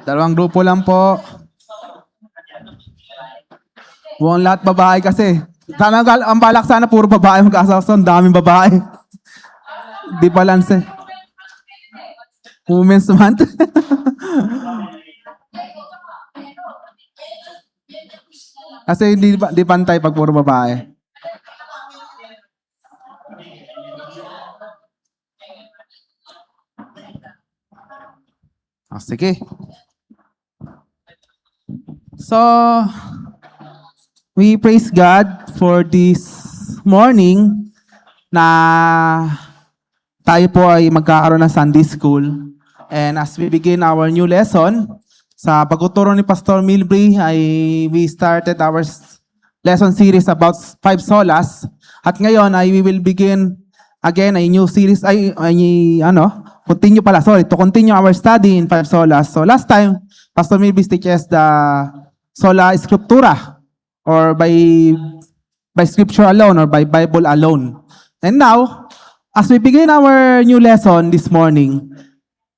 Dalawang grupo lang po. Buong lahat babae kasi. Sana ang balak sana puro babae mag-asawa. Ang daming babae. Di balance eh. Women's Month. Kasi di pantay pag puro babae. Sige. So, we praise God for this morning na tayo po ay magkakaroon ng Sunday School. And as we begin our new lesson, sa pagtuturo ni Pastor Milbury ay we started our lesson series about 5 solas. At ngayon ay we will begin again a new series, to continue our study in 5 solas. So last time, Pastor Milbury teaches the sola scriptura, or by scripture alone, or by Bible alone. And now, as we begin our new lesson this morning,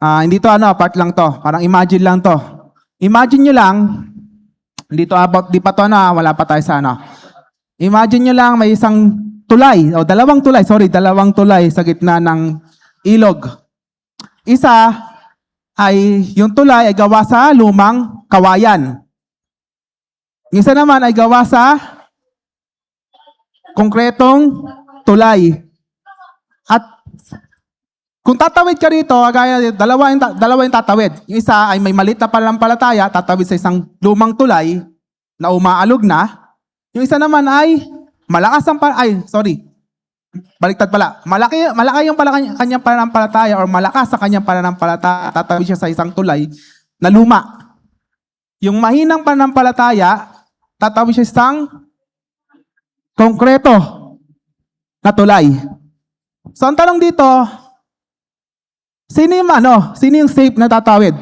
hindi to part lang to, parang imagine lang to. Imagine nyo lang, di pa to wala pa tayo sa Imagine nyo lang may isang tulay, o dalawang tulay sa gitna ng ilog. Isa ay, yung tulay ay gawa sa lumang kawayan. Isa naman ay gawa sa konkretong tulay. At kung tatawid ka rito, dalawa yung tatawid. Yung isa ay may maliit na pananampalataya, tatawid sa isang lumang tulay na umaalog na. Yung isa naman ay baliktad pala. Malaki yung kanyang pananampalataya, or malakas sa kanyang pananampalataya, tatawid siya sa isang tulay na luma. Yung mahinang pananampalataya, tatawid siya sa isang konkreto na tulay. So ang tanong dito, sino yung safe na tatawid?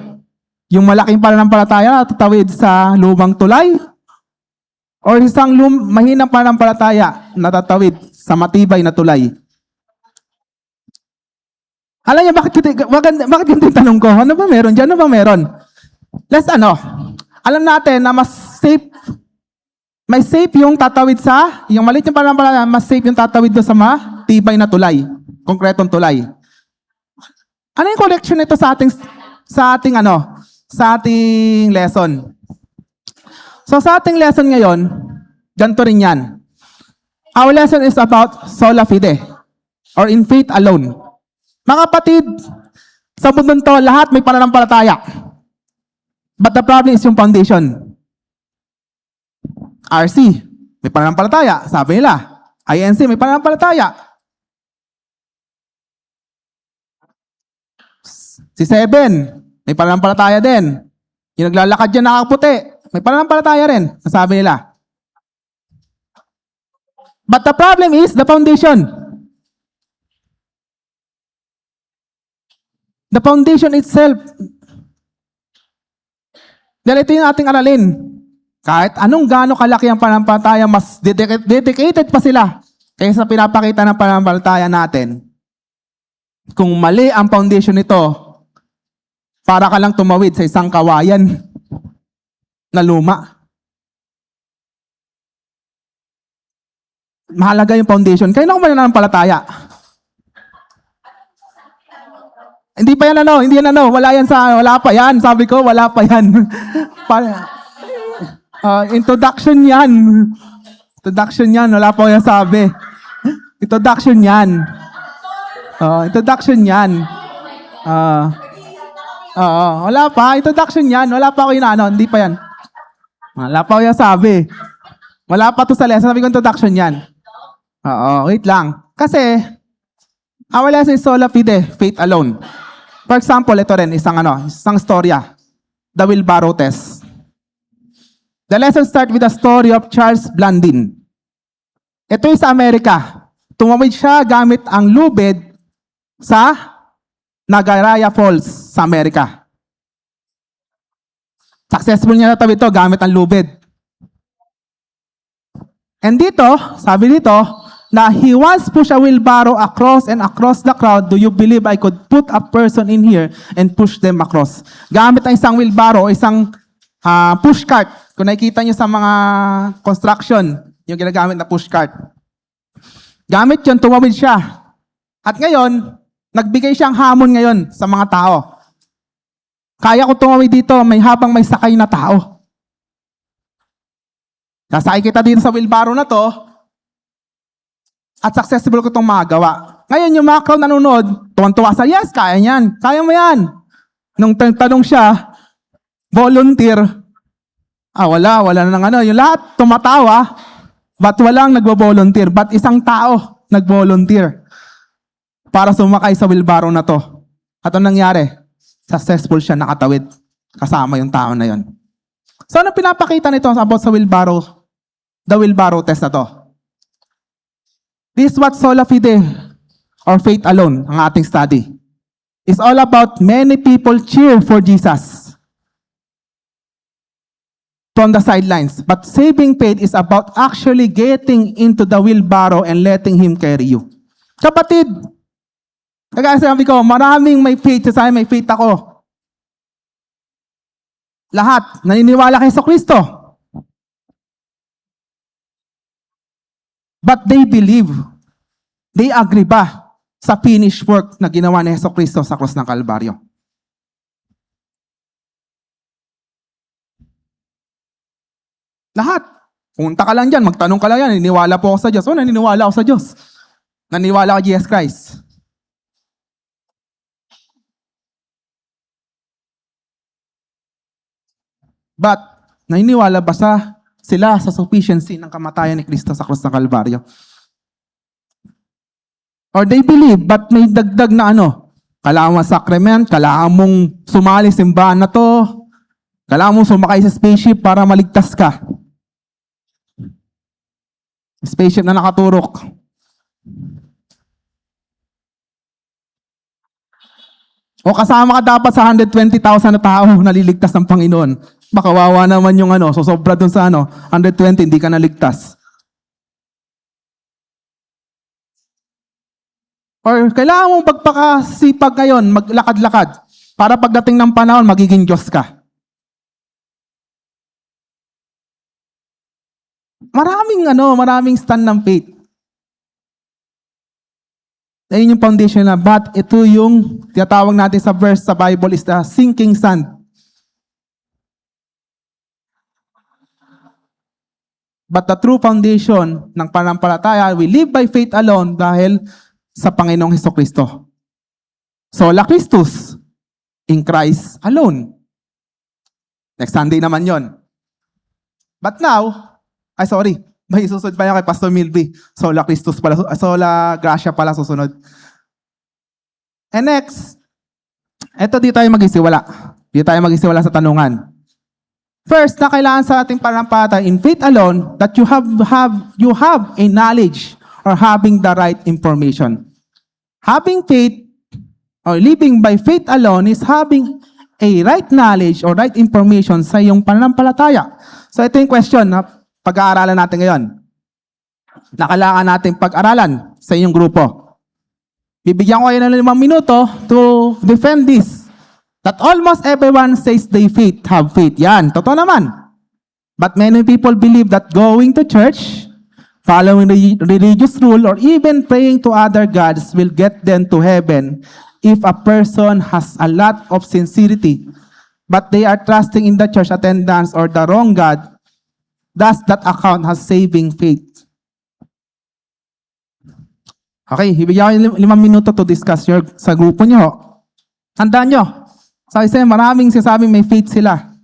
Yung malaking pananampalataya na tatawid sa lumang tulay? Or isang mahinang pananampalataya na tatawid sa matibay na tulay? Alam niyo, bakit ganito yung tanong ko? Ano ba meron dyan? Ano ba meron? Alam natin na may safe yung tatawid yung maliit yung pananampalataya, mas safe yung tatawid doon sa matibay na tulay, konkretong tulay. Ano yung connection nito sa ating lesson? So sa ating lesson ngayon, ganito rin yan. Our lesson is about sola fide, or in faith alone. Mga kapatid, sa mundo to, lahat may pananampalataya. But the problem is yung foundation. RC, may pananampalataya, sabi nila. INC, may pananampalataya. Si Seven, may pananampalataya din. Yung naglalakad dyan nakaputi, may pananampalataya rin, sabi nila. But the problem is the foundation. The foundation itself. Dahil ito yung ating aralin. Kahit anong gaano kalaki ang pananampalataya, mas dedicated pa sila kaysa pinapakita ng pananampalataya natin. Kung mali ang foundation nito, para ka lang tumawid sa isang kawayan na luma. Mahalaga yung foundation. Kaya na kung mananampalataya. Hindi pa yan wala pa yan. Sabi ko, wala pa yan. Introduction yan. Wala pa yan sabi. Introduction yan. Wala pa. Introduction yan. Wala pa ako hindi pa yan. Wala pa ako yan sabi. Wala pa to sa lesson. Sabi ko introduction yan. Wait lang. Kasi, our lesson is sola fide, faith alone. For example, ito rin, isang storya. The wheelbarrow test. The lesson start with the story of Charles Blondin. Ito ay sa Amerika. Tumawid siya gamit ang lubid sa Niagara Falls sa Amerika. Successful niya natawid ito gamit ang lubid. And dito, sabi dito, na he once pushed a wheelbarrow across and across the crowd. Do you believe I could put a person in here and push them across? Gamit ang isang wheelbarrow, isang push cart. Kung nakikita nyo sa mga construction, yung ginagamit na push cart. Gamit yun, tumawid siya. At ngayon, nagbigay siyang hamon ngayon sa mga tao. Kaya ko tumawid dito, habang may sakay na tao. Sasakay kita dito sa wheelbarrow na to, at successful ko itong magawa. Ngayon, yung mga crowd nanonood, tuwan-tuwa sa, yes, kaya niyan. Kaya mo yan. Nung tanong siya, volunteer. Wala na ng ano. Yung lahat tumatawa, but walang nagbo-volunteer. But isang tao nag-volunteer para sumakay sa wheelbarrow na to. At anong nangyari? Successful siya, nakatawid. Kasama yung tao na yon. So, ano pinapakita nito about sa wheelbarrow? The wheelbarrow test na to. This is what sola fide, or faith alone, ang ating study. It's all about many people cheer for Jesus from the sidelines. But saving faith is about actually getting into the wheelbarrow and letting Him carry you. Kapatid, kaya sabi ko, maraming may faith sa may faith ako. Lahat, naniniwala kay Jesucristo. But they believe. They agree ba sa finished work na ginawa ni Jesucristo sa krus ng Kalbaryo? Lahat. Punta ka lang dyan, magtanong ka lang yan, naniniwala po ako sa Diyos. Naniniwala ako sa Diyos. Naniniwala ako Jesus Christ. But, naniniwala ba sila sa sufficiency ng kamatayan ni Kristo sa krus ng Kalbaryo? Or they believe, but may dagdag na kailangan mo sacrament, kailangan mong sumali simbahan na to, kailangan mong sumakay sa spaceship para maligtas ka. Spaceship na nakaturok. O kasama ka dapat sa 120,000 na tao na liligtas ng Panginoon. Baka wawa naman yung sosobra dun sa 120, hindi ka naligtas. Or kailangan mong pagpakasipag ngayon, maglakad-lakad, para pagdating ng panahon, magiging Diyos ka. Maraming stand ng faith. Ayun yung foundation na, but ito yung tinatawag natin sa verse sa Bible is the sinking sand. But the true foundation ng pananampalataya, we live by faith alone dahil sa Panginoong Jesucristo. Sola Christus, in Christ alone. Next Sunday naman yon. But now, may susunod pa yan kay Pastor Milby. Sola Christus pala, Sola Gracia pala susunod. And next, di tayo mag-isiwala. Di tayo mag-isiwala sa tanungan. First, na kailangan sa ating pananampalataya in faith alone that you have a knowledge or having the right information. Having faith or living by faith alone is having a right knowledge or right information sa iyong pananampalataya. So ito yung question na pag-aaralan natin ngayon. Na kailangan natin pag-aralan sa inyong grupo. Bibigyan ko kayo ng 5 minuto to defend this. That almost everyone says they have faith. Yan, totoo naman. But many people believe that going to church, following the religious rule, or even praying to other gods will get them to heaven if a person has a lot of sincerity, but they are trusting in the church attendance or the wrong God. Does that account has saving faith? Okay, ibigyan ko 5 minuto to discuss sa grupo nyo. Tandaan nyo, maraming sinasabing may faith sila.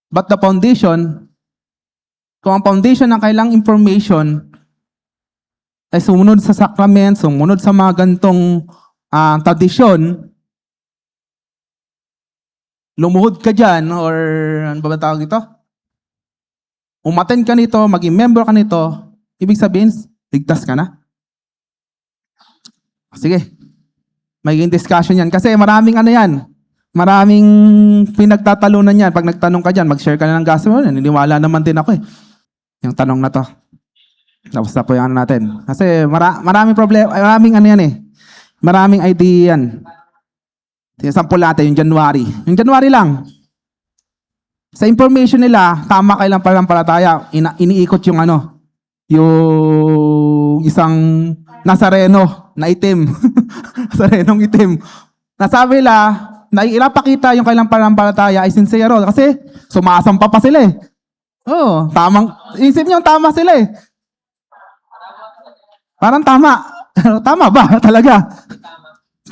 But the foundation, kung ang foundation ng kailang information ay sumunod sa sacrament, sumunod sa mga gantong tradisyon, lumuhod ka dyan, or ano ba tawag ito? Umattend ka nito, maging member ka nito, ibig sabihin, ligtas ka na. Sige, magiging discussion yan. Kasi maraming maraming pinagtatalunan yan. Pag nagtanong ka dyan, mag-share ka na ng gospel, naniniwala naman din ako Yung tanong na to. Tapos na po yung ano natin. Kasi maraming problema, maraming ano yan eh. Maraming idea yan. Sample natin, yung January. Yung January lang. Sa information nila, tama kailang pananampalataya. Iniikot yung ano, yung isang Nazareno na itim. Nazarenong itim. Nasabi nila, na ilapakita yung kailang pananampalataya ay sincero. Kasi sumasampa pa sila eh. Oo, tamang, isip niyo tama sila eh. Parang tama. Tama ba talaga?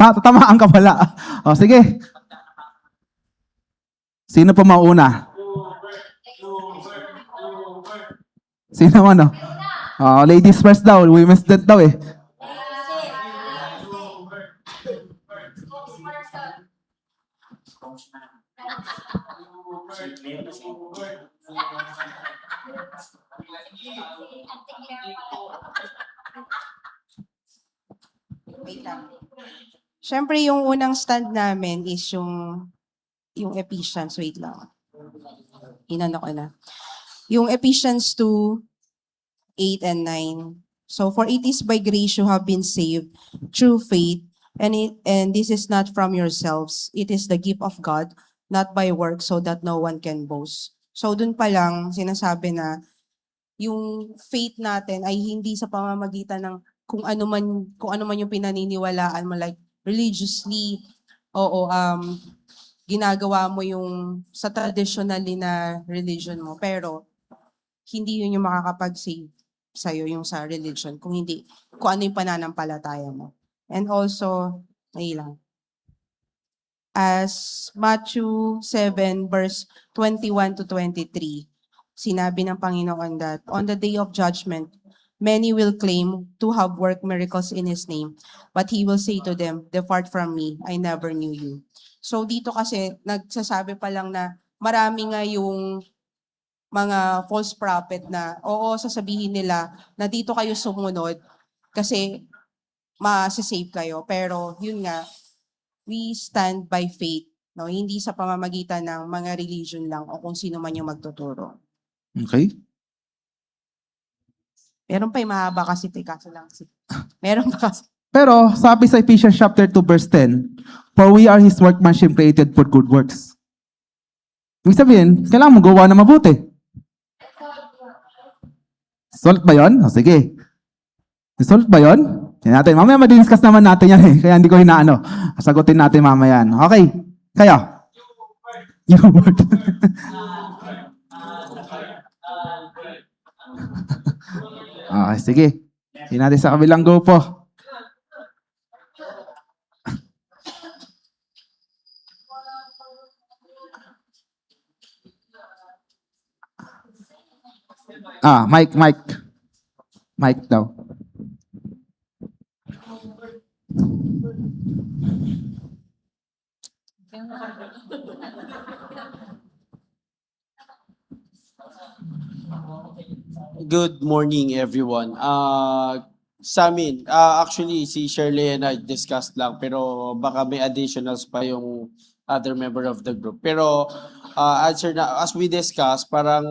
Tamaan ka pala. O, sige. Sino pa mauna? Sino ano? Ladies first daw. Women's dead daw eh. Wait lang. Siyempre, yung unang stand namin is yung Ephesians. Wait lang. Inano ko na. Yung Ephesians 2, 8 and 9. So, for it is by grace you have been saved through faith, and this is not from yourselves. It is the gift of God, not by work, so that no one can boast. So, dun pa lang, sinasabi na yung faith natin ay hindi sa pamamagitan ng kung ano man yung pinaniniwalaan mo, like religiously, ginagawa mo yung sa traditionally na religion mo, pero hindi yun yung makakapag-save sa'yo yung sa religion, kung ano yung pananampalataya mo. And also, ayun lang. As Matthew 7 verse 21 to 23, sinabi ng Panginoon that on the day of judgment, many will claim to have worked miracles in His name, but He will say to them, "Depart from me, I never knew you." So dito kasi, nagsasabi pa lang na marami nga yung mga false prophet na, oo, sasabihin nila na dito kayo sumunod kasi ma-save kayo. Pero yun nga, we stand by faith, no? Hindi sa pamamagitan ng mga religion lang o kung sino man yung magtuturo. Okay. Meron pa yung mahaba kasi, kaso lang. Meron pa kasi. Pero sabi sa Ephesians chapter 2 verse 10, for we are His workmanship created for good works. Ibig sabihin, kailangan mo gawa na mabuti. Solve ba yun? O, sige. Solve ba yun? Yan natin. Mamaya madiscuss naman natin yan eh. Kaya hindi ko hinaano. Sagutin natin mamaya. Okay. Kayo? Yung word. Okay, sige. Hindi natin sa kabilang grupo. Mike. Mike daw. Good morning, everyone. Sa amin, actually, si Shirley and I discussed lang, pero baka may additionals pa yung other member of the group. Pero answer na, as we discussed, parang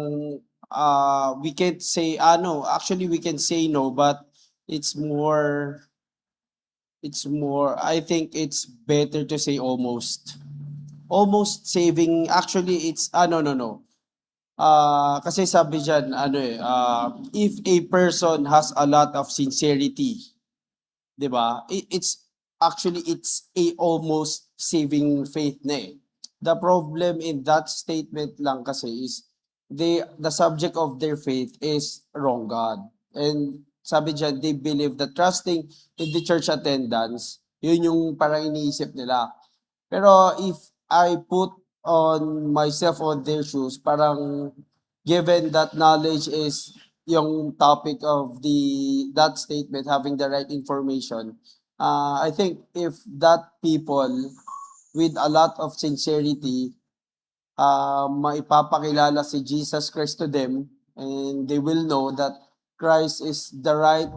we can't say, no, actually we can say no, but it's more, I think it's better to say almost. Almost saving, actually it's, no. Kasi sabi dyan, if a person has a lot of sincerity, di ba? It's a almost saving faith na eh. The problem in that statement lang kasi is the subject of their faith is wrong God. And sabi dyan, they believe that trusting in the church attendance, yun yung parang iniisip nila. Pero if I put on myself on their shoes, parang given that knowledge is yung topic of that statement, having the right information, I think if that people with a lot of sincerity, maipapakilala si Jesus Christ to them, and they will know that Christ is the right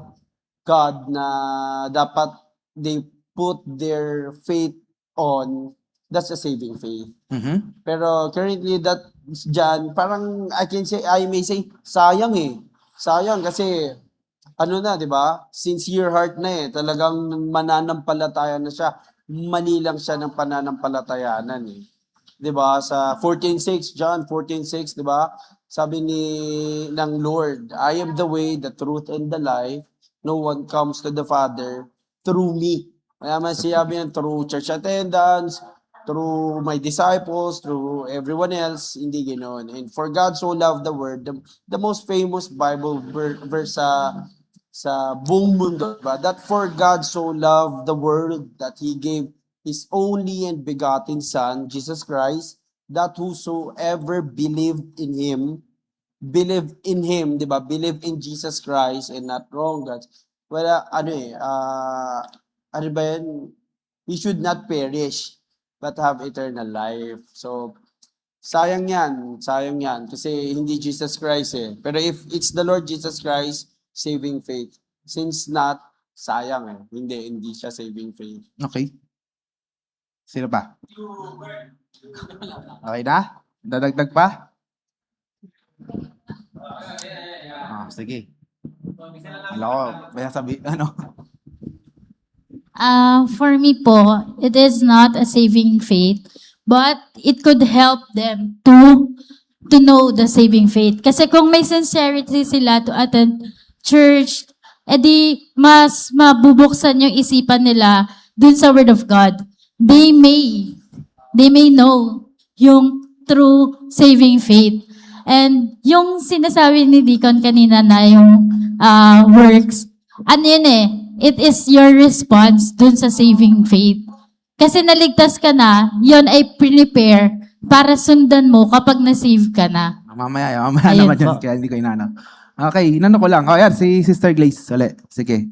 God na dapat they put their faith on, that's a saving faith. Mm-hmm. Pero currently that dyan, parang I may say, sayang eh. sayang kasi ano na, 'di ba? Sincere heart na eh. Talagang mananampalataya na siya. Mali lang siya ng pananampalatayanan eh. 'Di ba? Sa 14:6, John 14:6, 'di ba? Sabi ng Lord, I am the way, the truth and the life. No one comes to the Father through me. Kaya man sinabi yan, through church attendance, through my disciples, through everyone else, hindi ganoon. And for God so loved the world, the most famous Bible verse sa buong mundo, ba? That for God so loved the world that He gave His only and begotten Son, Jesus Christ, that whosoever believe in Him, di ba? Believe in Jesus Christ and not wrong God. Wala, ano ba yan? He should not perish, but have eternal life. So, sayang yan. Kasi hindi Jesus Christ eh. Pero if it's the Lord Jesus Christ, saving faith. Since not, sayang eh. Hindi siya saving faith. Okay. Sino pa? Okay na? Dadagdag pa? Sige. Alam ko, may sabi, For me po, it is not a saving faith, but it could help them to know the saving faith. Kasi kung may sincerity sila to attend church, edi mas mabubuksan yung isipan nila dun sa Word of God. They may know yung true saving faith. And yung sinasabi ni Deacon kanina na yung works, ano yun eh, it is your response dun sa saving faith. Kasi naligtas ka na, yun ay prepare para sundan mo kapag na-save ka na. mamaya Ayun naman yun, po. kaya hindi ko inano. Okay, inano ko lang. Yan, si Sister Glaze ulit. Sige.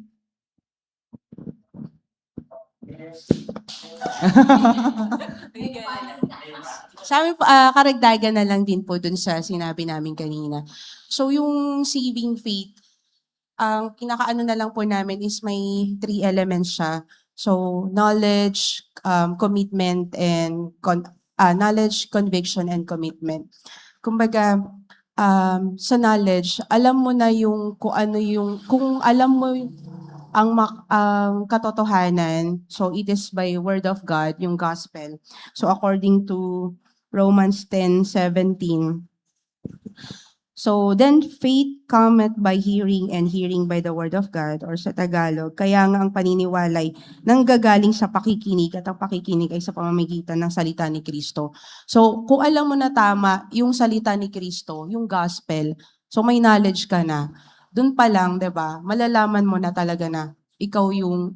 Sa amin, karagdagan na lang din po dun sa sinabi namin kanina. So, yung saving faith, ang pinakaano na lang po namin is may 3 elements siya. So, knowledge, commitment, and knowledge, conviction, and commitment. Kumbaga, sa knowledge, alam mo na yung kung alam mo ang katotohanan, so it is by word of God, yung gospel. So according to Romans 10:17, so then faith cometh by hearing and hearing by the word of God, or sa Tagalog, kaya nga ang paniniwalay nanggagaling sa pakikinig at ang pakikinig ay sa pamamagitan ng salita ni Kristo. So kung alam mo na tama yung salita ni Kristo, yung gospel, so may knowledge ka na, dun pa lang, 'di ba? Malalaman mo na talaga na ikaw yung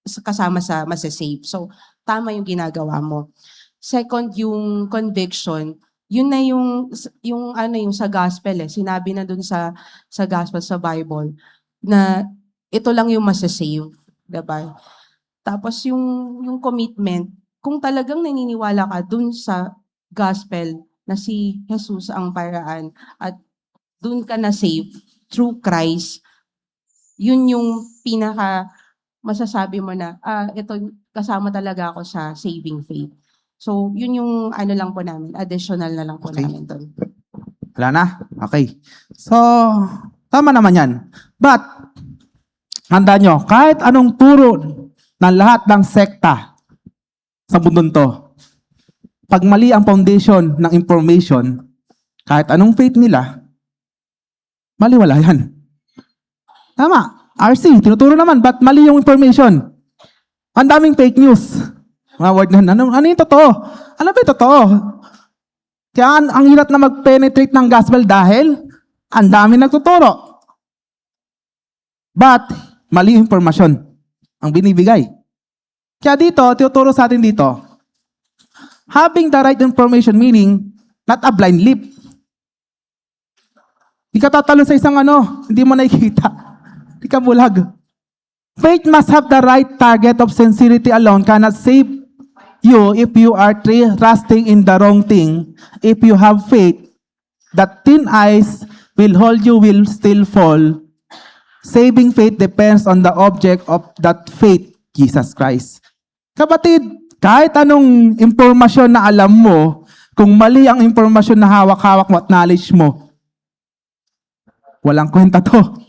kasama sa masasave. So tama yung ginagawa mo. Second, yung conviction, yun na yung sa gospel eh. Sinabi na dun sa gospel, sa Bible, na ito lang yung masasave, diba? Tapos yung commitment, kung talagang naniniwala ka dun sa gospel na si Jesus ang paraan at dun ka na save through Christ, yun yung pinaka masasabi mo na, ito kasama talaga ako sa saving faith. So, yun yung lang po namin, additional na lang po Okay. namin doon. Wala na? Okay. So, tama naman yan. But, handa nyo, kahit anong turo ng lahat ng sekta sa mundong to, pag mali ang foundation ng information, kahit anong faith nila, maliwala yan. Tama. RC, tinuturo naman, but mali yung information. Ang daming fake news. Mga word na, ano yung totoo? Ano ba yung totoo? Kaya ang hirap na mag-penetrate ng gospel dahil ang dami nagtuturo. But, mali yung informasyon ang binibigay. Kaya dito, tinuturo sa atin dito, having the right information meaning, not a blind leap. Hindi ka tatalo sa isang hindi mo nakikita. Hindi ka bulag. Faith must have the right target of sincerity alone cannot save you if you are trusting in the wrong thing. If you have faith, that thin ice will hold you will still fall. Saving faith depends on the object of that faith, Jesus Christ. Kapatid, kahit anong impormasyon na alam mo, kung mali ang impormasyon na hawak-hawak mo at knowledge mo, Walang kwenta to.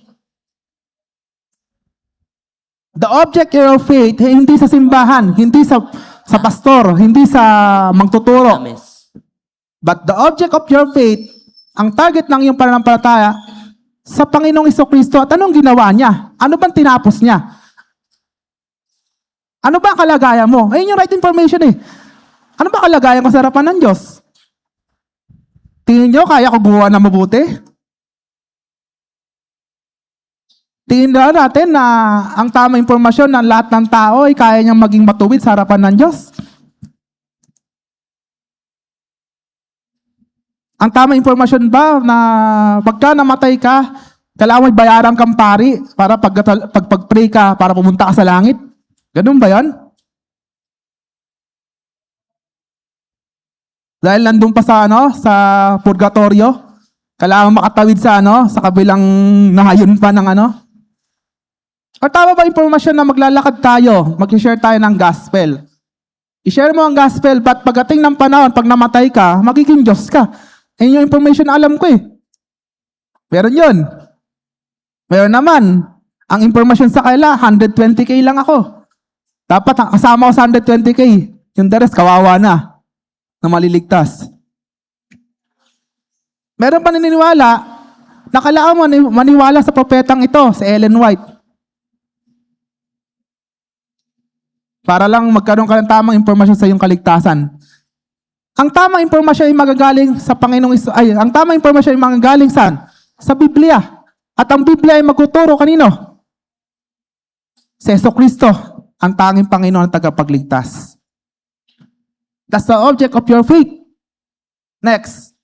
The object of faith, hindi sa simbahan, hindi sa pastor, hindi sa magtuturo. Ames. But the object of your faith, ang target ng iyong pananampalataya, sa Panginoong Jesucristo at anong ginawa niya? Ano bang tinapos niya? Ano ba ang kalagayan mo? Ayun yung right information eh. Ano ba ang kalagayan ko sa harapan ng Diyos? Tingin nyo, kaya ko gumawa na mabuti? Tingin na natin na ang tamang impormasyon ng lahat ng tao ay kaya niyang maging matuwid sa harapan ng Diyos? Ang tamang impormasyon ba na pagka namatay ka, kailangan may bayaran kang pari para pag-pray ka para pumunta ka sa langit? Ganun ba yan? Dahil nandun pa sa sa purgatorio, kailangan makatawid sa sa kabilang nahayon pa ng O tama ba impormasyon na maglalakad tayo, mag-share tayo ng gospel? I-share mo ang gospel, but pagdating ng panahon, pag namatay ka, magiging Diyos ka. Ayun yung information na alam ko eh. Meron yun. Meron naman, ang impormasyon sa kaila, 120K lang ako. Dapat kasama ko sa 120K. Yung the rest, kawawa na maliligtas. Meron pa naniniwala na kailangan mo maniwala sa propetang ito, si Ellen White. Para lang magkaroon ka ng tamang impormasyon sa iyong kaligtasan. Ang tamang impormasyon ay magagaling sa Panginoong ang tamang impormasyon ay magagaling saan? Sa Biblia. At ang Biblia ay magtuturo kanino? Si Jesucristo, ang tanging Panginoon at tagapagligtas. That's the object of your faith. Next.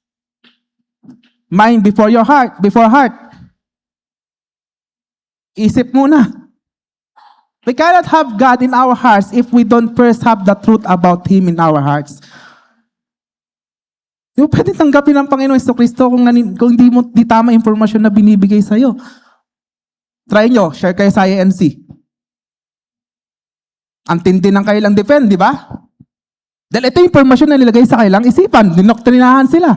Mind before your heart, before heart. Isip muna. We cannot have God in our hearts if we don't first have the truth about Him in our hearts. Yung pwede tanggapin ng Panginoon Jesucristo kung di tama impormasyon na binibigay sa'yo. Try nyo, share kayo sa INC. Ang tindi ng kailang defend, di ba? Dahil ito yung impormasyon na nilagay sa kailang isipan. Dinoktrinahan sila.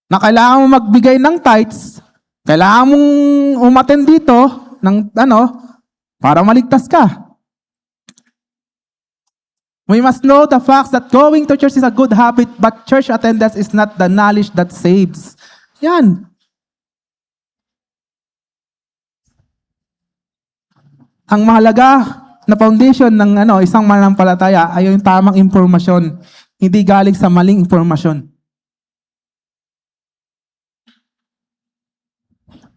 Na kailangan mo magbigay ng tithes, kailangan mong umattend dito ng para maligtas ka. We must know the facts that going to church is a good habit, but church attendance is not the knowledge that saves. Yan. Ang mahalaga na foundation ng isang mananampalataya ay yung tamang impormasyon, hindi galing sa maling impormasyon.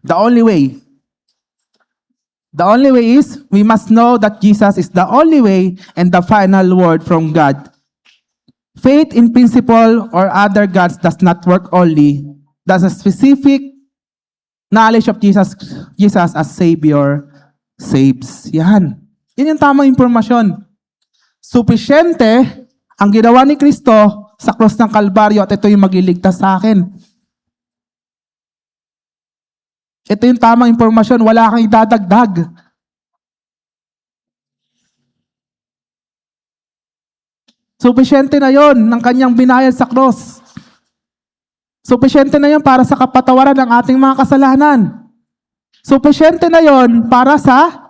The only way is we must know that Jesus is the only way and the final word from God. Faith in principle or other gods does not work only. That's a specific knowledge of Jesus as Savior saves. Yan. Yan yung tamang impormasyon. Supisyente ang ginawa ni Kristo sa krus ng Kalbaryo at ito yung magliligtas sa akin. Ito yung tamang impormasyon, wala kang idadagdag. Supisyente na yon ng kanyang binayad sa cross. Supisyente na yon para sa kapatawaran ng ating mga kasalanan. Supisyente na yon para sa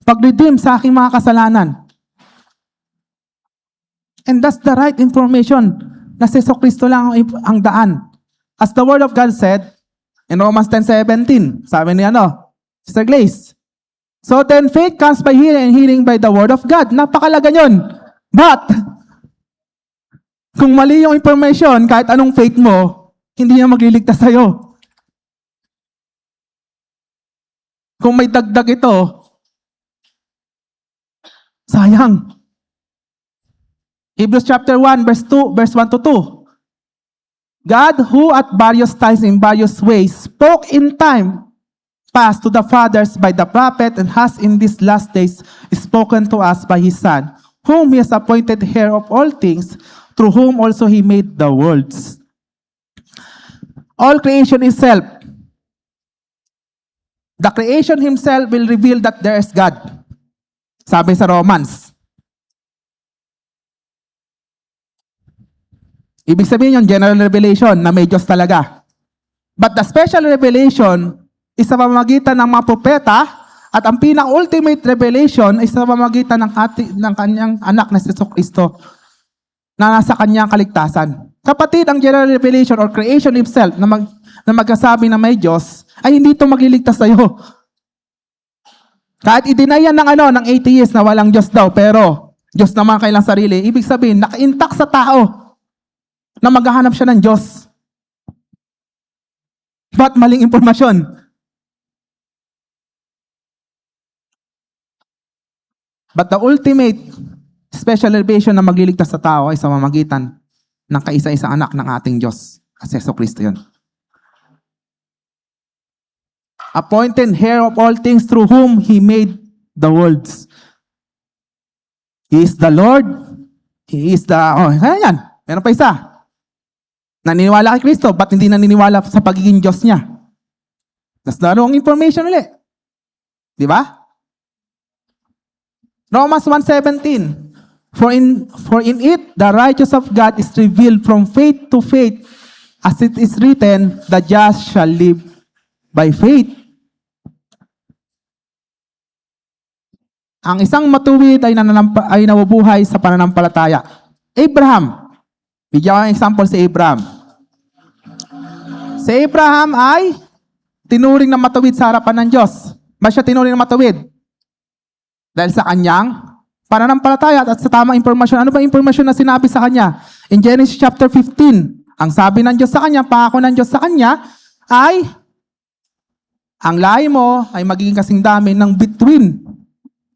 pag-redeem sa aking mga kasalanan. And that's the right information na si Jesucristo lang ang daan. As the Word of God said, in Romans 10:17, sabi ni Sister Glaze. So then faith comes by hearing and hearing by the word of God. Napakalaga yun. But, kung mali yung information, kahit anong faith mo, hindi niya magliligtas sa'yo. Kung may dagdag ito, sayang. Hebrews chapter 1, verse 1 to 2. God, who at various times in various ways spoke in time past to the fathers by the prophet and has in these last days spoken to us by His Son, whom He has appointed heir of all things, through whom also He made the worlds. All creation itself. The creation Himself will reveal that there is God. Sabi sa Romans. Ibig sabihin yung general revelation na may Diyos talaga. But the special revelation is sa pamamagitan ng mga propeta at ang pinaka-ultimate revelation is sa pamamagitan ng kanyang anak na si Jesucristo na nasa kanyang kaligtasan. Kapatid, ang general revelation or creation itself na magkasabi na may Diyos ay hindi ito magliligtas sa'yo. Kahit i-deny yan ng atheist na walang Diyos daw, pero Diyos naman kailang sarili, ibig sabihin, naka-intact sa tao na maghahanap siya ng Diyos. But maling impormasyon. But the ultimate special revelation na magliligtas sa tao ay sa mamagitan ng kaisa-isang anak ng ating Diyos. Kasi Jesucristo yun. Appointed heir of all things through whom He made the worlds. He is the Lord. He is the... Ayan. Meron pa isa. Naniniwala kay Kristo, ba't hindi naniniwala sa pagiging Diyos niya? That's the wrong information ulit. Di ba? Romans 1:17. For in it the righteousness of God is revealed from faith to faith, as it is written, the just shall live by faith. Ang isang matuwid ay nabubuhay sa pananampalataya. Abraham. Bigyan ko ng example si Abraham. Si Abraham ay tinuring na matuwid sa harapan ng Diyos. Ba siya tinuring na matuwid? Dahil sa kanyang pananampalataya at sa tamang impormasyon. Ano ba impormasyon na sinabi sa kanya? In Genesis chapter 15, ang sabi ng Diyos sa kanya, pangako ng Diyos sa kanya, ay ang lahi mo ay magiging kasing dami ng bituin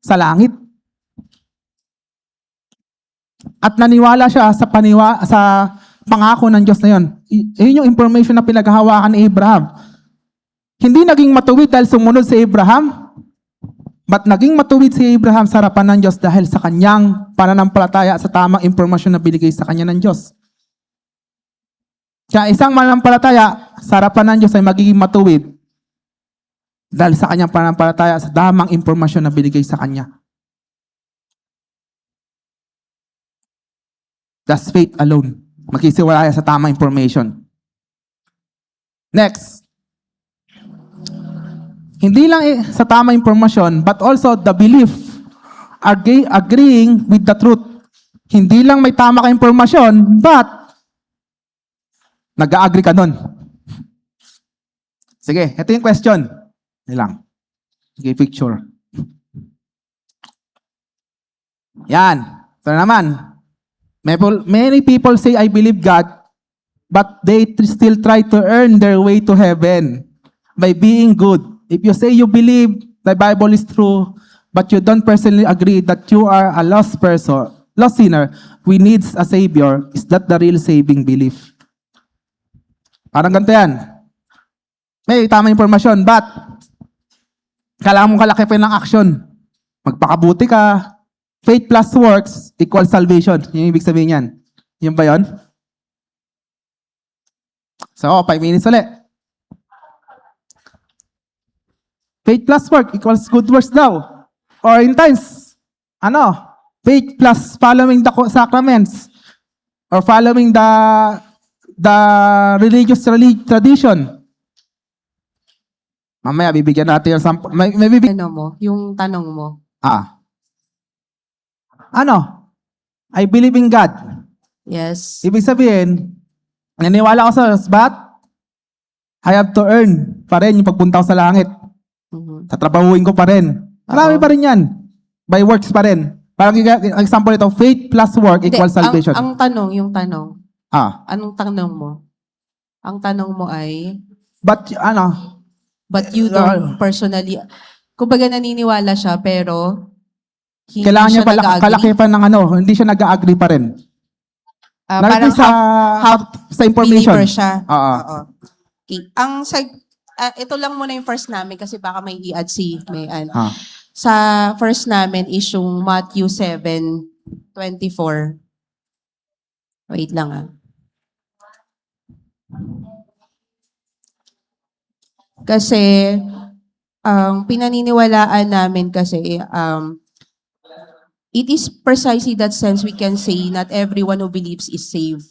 sa langit. At naniwala siya sa pangako ng Diyos na yun. Yun yung information na pinaghahawakan ni Abraham. Hindi naging matuwid dahil sumunod si Abraham, but naging matuwid si Abraham sa harapan ng Diyos dahil sa kanyang pananampalataya sa tamang impormasyon na binigay sa kanya ng Diyos. Kaya isang mananampalataya sa harapan ng Diyos ay magiging matuwid dahil sa kanyang pananampalataya sa tamang impormasyon na binigay sa kanya. That's faith alone. Magkisiwalaya sa tamang information. Next. Hindi lang sa tamang impormasyon, but also the belief, agreeing with the truth. Hindi lang may tama ka impormasyon, but nag-agree ka nun. Sige, ito yung question. Hindi lang. Sige, picture. Yan. Ito naman. Many people say, I believe God, but they still try to earn their way to heaven by being good. If you say you believe the Bible is true, but you don't personally agree that you are a lost person, lost sinner, who needs a Savior, is that the real saving belief? Parang ganito yan. May tamang impormasyon, but kailangan mong kalakipin ng action. Magpakabuti ka. Faith plus works equals salvation. Yung ibig sabihin yan. Yun ba yun? So, 5 minutes ulit. Faith plus work equals good works daw. Or in times, faith plus following the sacraments or following the religious tradition. Mamaya bibigyan natin yung sample. May bibigyan. Yung tanong mo. I believe in God. Yes. Ibig sabihin, naniniwala ako sa Diyos, but I have to earn pa rin yung pagpunta ko sa langit. Tatrabahuin ko pa rin. Marami pa rin yan. By works pa rin. Parang example ito, faith plus work equals salvation. Ang tanong, yung tanong. Anong tanong mo? Ang tanong mo ay, but you don't personally, kumbaga naniniwala siya, pero hindi kailangan niya siya nag-agree. kalakipan ng hindi siya nag-agree pa rin. Parang sa information. believer siya. Oo. Okay. Ito lang muna yung first namin kasi baka may i-add si Mayan. Ah. Sa first namin is yung Matthew 7:24. Wait lang Kasi ang pinaniniwalaan namin kasi it is precisely that sense we can say not everyone who believes is saved.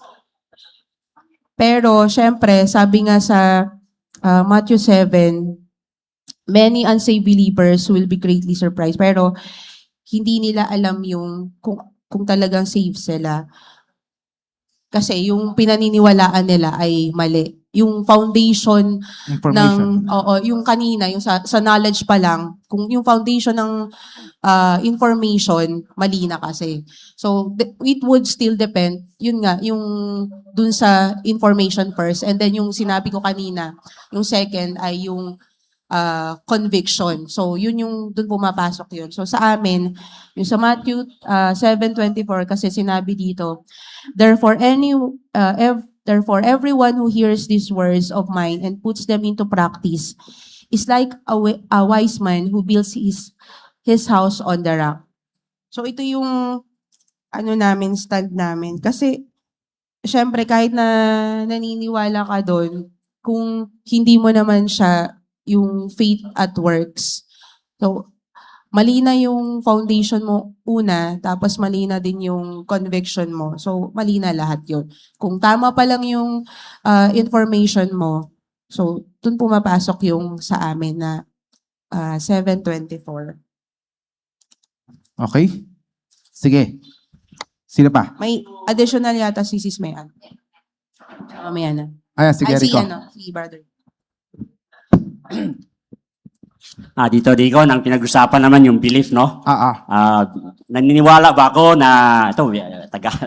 Pero, syempre, sabi nga sa Matthew 7, many unsaved believers will be greatly surprised. Pero, hindi nila alam yung kung talagang saved sila. Kasi yung pinaniniwalaan nila ay mali. Yung foundation Information. yung kanina, yung sa knowledge pa lang, kung yung foundation ng information, mali na kasi. So, it would still depend, yun nga, yung dun sa information first, and then yung sinabi ko kanina, yung second ay yung conviction. So, yun yung dun pumapasok yun. So, sa amin, yung sa Matthew 7:24, kasi sinabi dito, Therefore, everyone who hears these words of mine and puts them into practice is like a wise man who builds his house on the rock. So ito yung stand namin. Kasi, syempre, kahit na naniniwala ka doon, kung hindi mo naman siya yung faith at works. So, mali na yung foundation mo una, tapos mali na din yung conviction mo. So, mali na lahat yun. Kung tama pa lang yung information mo, so, dun pumapasok yung sa amin na 7:24. Okay? Sige. Sino pa? May additional yata si Sis Mayan. Mamaya na. Ayan, sige, Ay, si Rico. si brother. Dito, Rico, nang pinag-usapan naman yung belief, no? Naniniwala ba ako na, ito,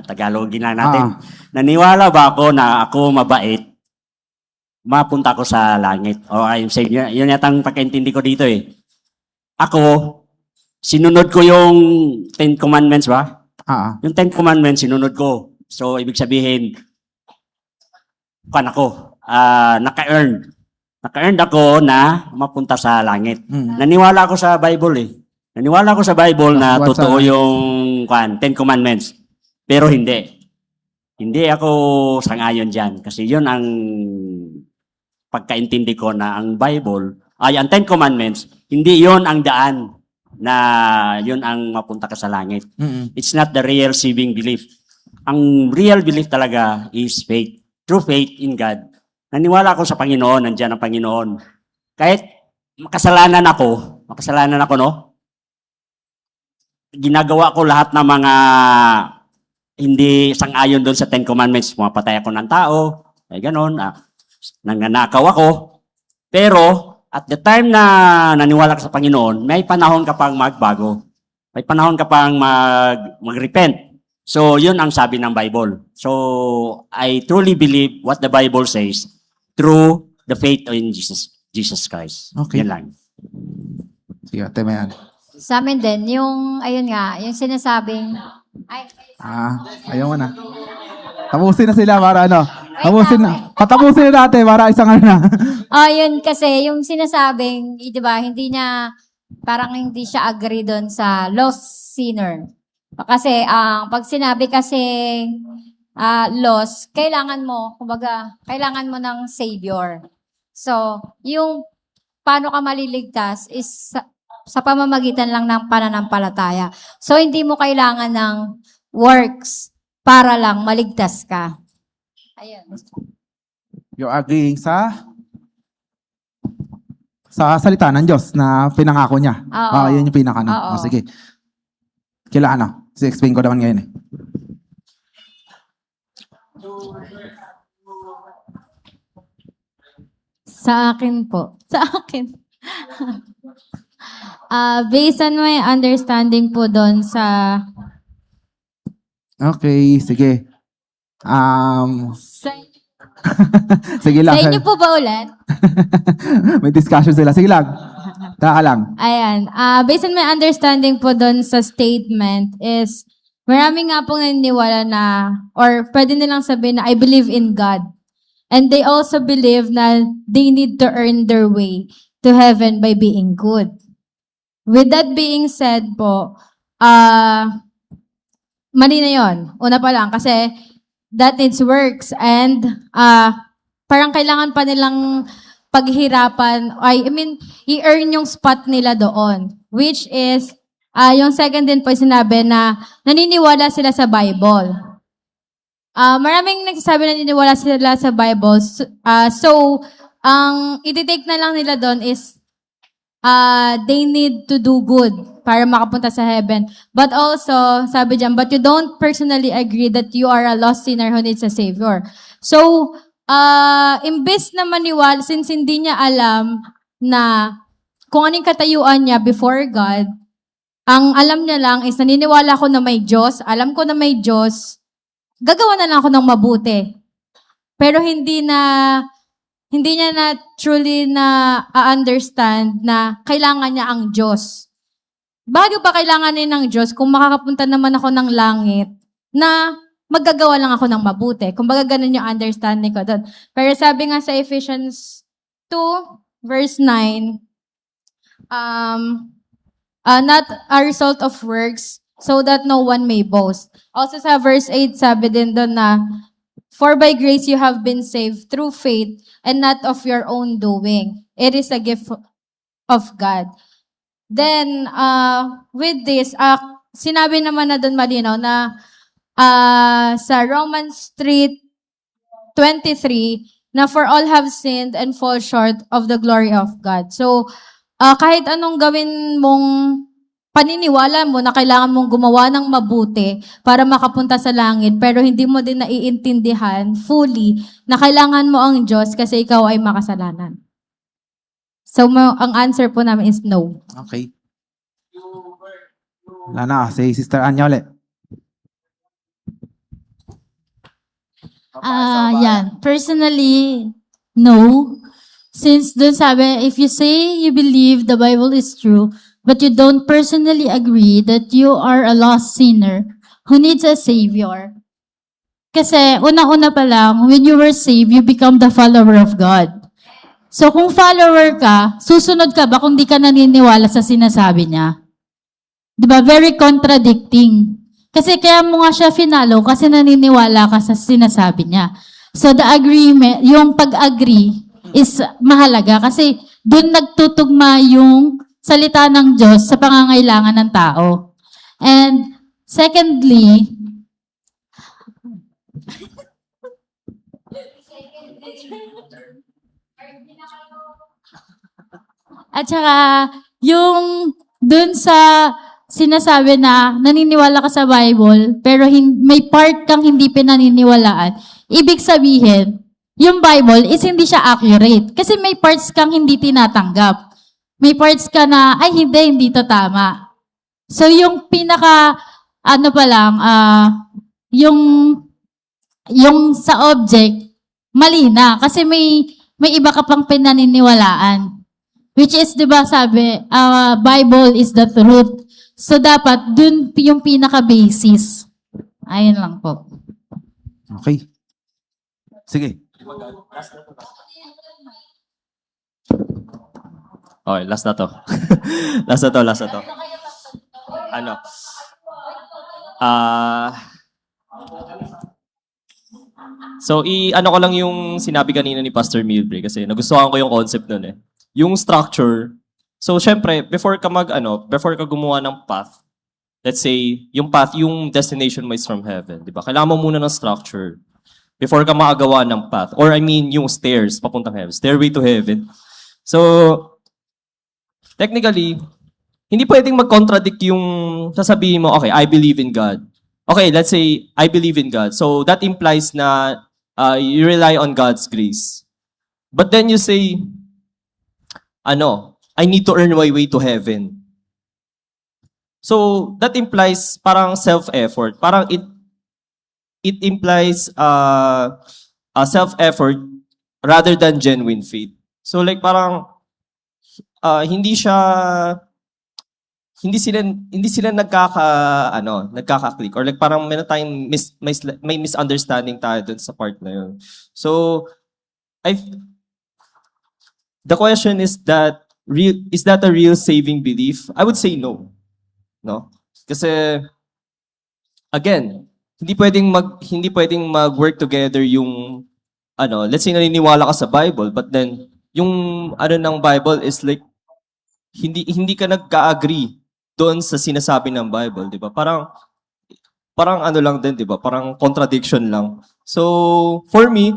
Tagalogin lang natin. Naniniwala ba ako na ako mabait, mapunta ko sa langit? O I'm saying, yun yatang pagkaintindi ko dito eh. Ako, sinunod ko yung 10 Commandments ba? Yung 10 Commandments, sinunod ko. So, ibig sabihin, naka-earn. Naka-earn ako na mapunta sa langit. Naniwala ako sa Bible eh. Naniwala ako sa Bible na totoo yung 10 Commandments. Pero hindi. Hindi ako sangayon dyan. Kasi yun ang pagkaintindi ko na ang Bible, ang 10 Commandments, hindi yun ang daan na yun ang mapunta ka sa langit. It's not the real saving belief. Ang real belief talaga is faith. True faith in God. Naniwala ako sa Panginoon, nandiyan ang Panginoon. Kahit makasalanan ako, no? Ginagawa ko lahat ng mga hindi sang-ayon doon sa 10 Commandments. Pumapatay ako ng tao, ay ganon, nanganakaw ako. Pero, at the time na naniwala ka sa Panginoon, may panahon ka pang magbago. May panahon ka pang mag-repent. So, yun ang sabi ng Bible. So, I truly believe what the Bible says through the faith in Jesus Christ. Okay. Yan lang. Sige, Ate Mayan. Sa amin din, yung, ayun nga, yung sinasabing, Ayaw mo na. Tapusin na sila para Patapusin na natin para isang na. yun kasi, yung sinasabing, di ba, parang hindi siya agree doon sa lost sinner. Kasi, pag sinabi kasi, lost, kailangan mo ng savior. So, yung paano ka maliligtas is sa pamamagitan lang ng pananampalataya. So, hindi mo kailangan ng works para lang maligtas ka. Ayun. You're agreeing sa salita ng Diyos na pinangako niya. Oo. Yun yung pinaka. Oo. Sige. Kailangan na. Sige, explain ko naman ngayon eh. Sa akin po. Sa akin. Based on my understanding po doon sa... Okay, sige. Sa, Sige lang. sa inyo po ba ulit? May discussion sila. Sige lang. Taka lang. Ayan. Based on my understanding po doon sa statement is, marami nga pong naniniwala na, or pwede nilang sabihin na, I believe in God. And they also believe na they need to earn their way to heaven by being good. With that being said po, mali na yon. Una pa lang, kasi that needs works and parang kailangan pa nilang paghirapan, i-earn yung spot nila doon. Which is, yung second din po sinabi na naniniwala sila sa Bible. maraming nagsasabi na niniwala sila sa Bible. So, ang iti-take na lang nila doon is they need to do good para makapunta sa heaven. But also, sabi dyan, but you don't personally agree that you are a lost sinner who needs a savior. So, imbes na maniwala, since hindi niya alam na kung anong katayuan niya before God, ang alam niya lang is naniniwala ako na may Diyos, alam ko na may Diyos, gagawa na lang ako ng mabuti. Pero hindi niya na truly na understand na kailangan niya ang Diyos. Bago pa kailangan niya ng Diyos kung makakapunta naman ako ng langit na maggagawa lang ako ng mabuti. Kung baga ganun yung understanding ko doon. Pero sabi nga sa Ephesians 2 verse 9, not a result of works so that no one may boast. Also sa verse 8 sabi din doon na, for by grace you have been saved through faith and not of your own doing. It is a gift of God. Then, with this, sinabi naman na doon malinaw na sa Romans 3:23 na for all have sinned and fall short of the glory of God. So, kahit anong gawin mong paniniwala mo na kailangan mong gumawa ng mabuti para makapunta sa langit, pero hindi mo din naiintindihan fully na kailangan mo ang Diyos kasi ikaw ay makasalanan. So, ang answer po namin is no. Okay. Wala na, si Sister Anya ulit. Yan. Personally, no. Since dun sabi, if you say you believe the Bible is true, but you don't personally agree that you are a lost sinner who needs a savior. Kasi una-una pa lang, when you were saved, you become the follower of God. So kung follower ka, susunod ka ba kung di ka naniniwala sa sinasabi niya? Di ba? Very contradicting. Kasi kaya mo nga siya finalo kasi naniniwala ka sa sinasabi niya. So the agreement, yung pag-agree is mahalaga kasi doon nagtutugma yung salita ng Diyos sa pangangailangan ng tao. And secondly, at saka yung dun sa sinasabi na naniniwala ka sa Bible pero may part kang hindi pinaniniwalaan, ibig sabihin, yung Bible is hindi siya accurate. Kasi may parts kang hindi tinatanggap. May parts ka na, ay hindi to tama. So yung pinaka, yung sa object, mali na. Kasi may iba ka pang pinaniniwalaan. Which is, di ba sabi, Bible is the truth. So dapat, dun yung pinaka-basis. Ayun lang po. Okay. Sige. Okay, last na to. last na to. Ano? So, ano ko lang yung sinabi kanina ni Pastor Milbre kasi nagustuhan ko yung concept nun eh. Yung structure. So, syempre, before ka gumawa ng path, let's say, yung path, yung destination mo is from heaven, di ba? Kailangan mo muna ng structure before ka makagawa ng path. Or I mean, yung stairs, papuntang heaven. Stairway to heaven. So, technically, hindi pwedeng mag-contradict yung sasabihin mo, okay, I believe in God. Okay, let's say, I believe in God. So, that implies na you rely on God's grace. But then you say, I need to earn my way to heaven. So, that implies parang self-effort. Parang it implies a self-effort rather than genuine faith. So, like parang hindi sila nagkaka-click or like parang meron tayong may misunderstanding tayo dun sa part na yun. So the question is that a real saving belief? I would say no. No? Kasi again, hindi pwedeng mag-work together yung let's say naniniwala ka sa Bible but then yung ng Bible is like hindi ka nagka-agree doon sa sinasabi ng Bible, di ba? Parang parang ano lang din, di ba? Parang contradiction lang. So, for me,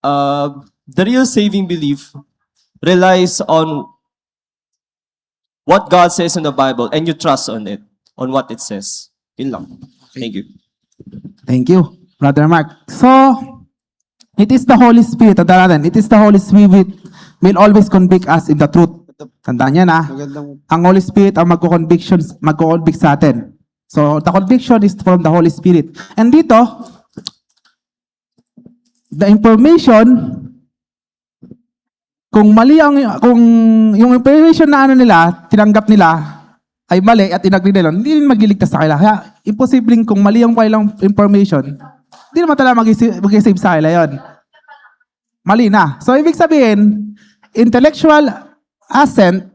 the real saving belief relies on what God says in the Bible and you trust on it, on what it says. Yun lang. Thank you. Thank you, Brother Mark. So, it is the Holy Spirit, tandaan natin, it is the Holy Spirit will always convict us in the truth. Tandaan niya na, Magandang ang Holy Spirit ang magko-convict sa atin. So, the conviction is from the Holy Spirit. And dito, the information, kung mali kung yung information na ano nila, tinanggap nila, ay mali at inagri nila, hindi rin magliligtas sa kanila. Kaya, imposibleng kung mali yung kailang information, hindi naman talaga mag-save sa kanila yun. Mali na. So, ibig sabihin, intellectual assent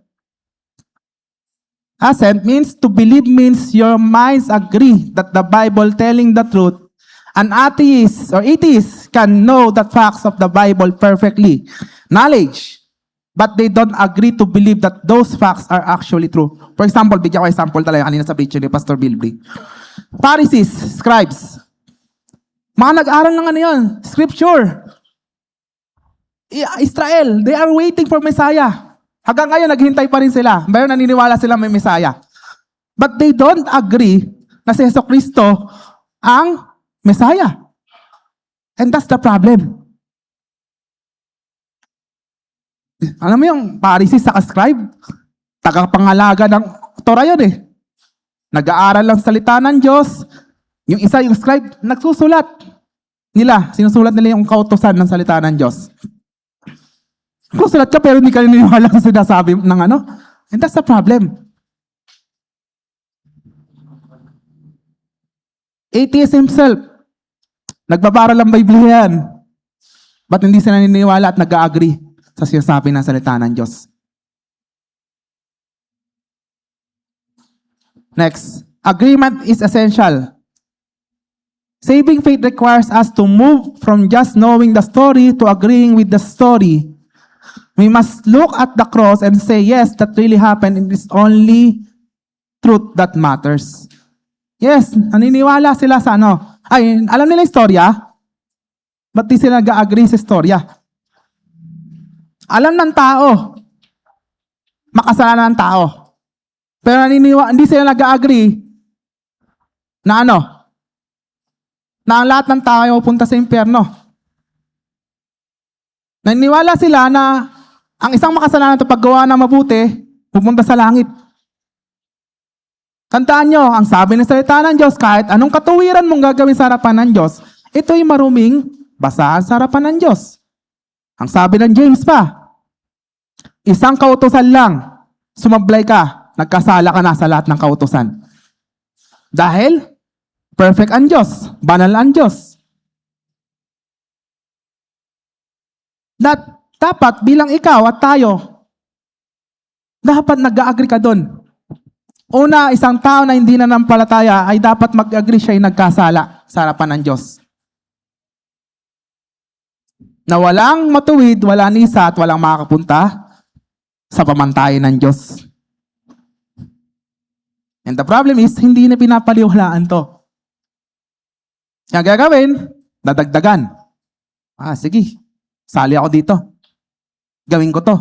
means to believe means your minds agree that the Bible telling the truth. An atheist or atheist can know the facts of the Bible perfectly. Knowledge. But they don't agree to believe that those facts are actually true. For example, bigyan ko example talaga kanina sa picture ni Pastor Bilby. Pharisees, scribes. Mga nag-aral ng ano yun? Scripture. Israel, they are waiting for Messiah. Hanggang ngayon, naghintay pa rin sila. Bayo naniniwala sila may Messiah. But they don't agree na si Jesucristo ang Messiah. And that's the problem. Alam mo yung Pharisees sa scribe, tagapangalaga ng Torah yun eh. Nag-aaral lang salita ng Diyos. Yung isa, yung scribe, nagsusulat nila. Sinusulat nila yung kautosan ng salita ng Diyos. Susulat ka pero hindi ka naniniwala sa sinasabi ng ano. And that's the problem. Atheist himself, nagbabara ng Biblia yan. Ba't hindi sila naniniwala at nag-agree sa sinasabi ng salita ng Diyos? Next, agreement is essential. Saving faith requires us to move from just knowing the story to agreeing with the story. We must look at the cross and say, yes, that really happened. It is only truth that matters. Yes, naniniwala sila sa ano. Ay, alam nila istorya? Ba't di sila nag-agree sa istorya? Alam ng tao. Makasalanan ng tao. Pero hindi sila nag-agree na ano? Na ang lahat ng tao ay pupunta sa impyerno. Naniniwala sila na ang isang makasalanan at paggawa ng mabuti, pupunta sa langit. Tandaan nyo, ang sabi ng salita ng Diyos, kahit anong katuwiran mong gagawin sa harapan ng Diyos, ito'y maruming basahan sa harapan ng Diyos. Ang sabi ng James pa, isang kautusan lang, sumablay ka, nagkasala ka na sa lahat ng kautusan. Dahil, perfect ang Diyos, banal ang Diyos. Dapat bilang ikaw at tayo, dapat nag-agree ka doon. Una, isang tao na hindi nanampalataya ay dapat mag-agree siya ay nagkasala sa harapan ng Diyos. Na walang matuwid, walang nisa at walang makakapunta sa pamantayan ng Diyos. And the problem is, hindi na pinapaliwalaan to. Kaya gagawin, dadagdagan. Sige, sali ako dito. Gawin ko to.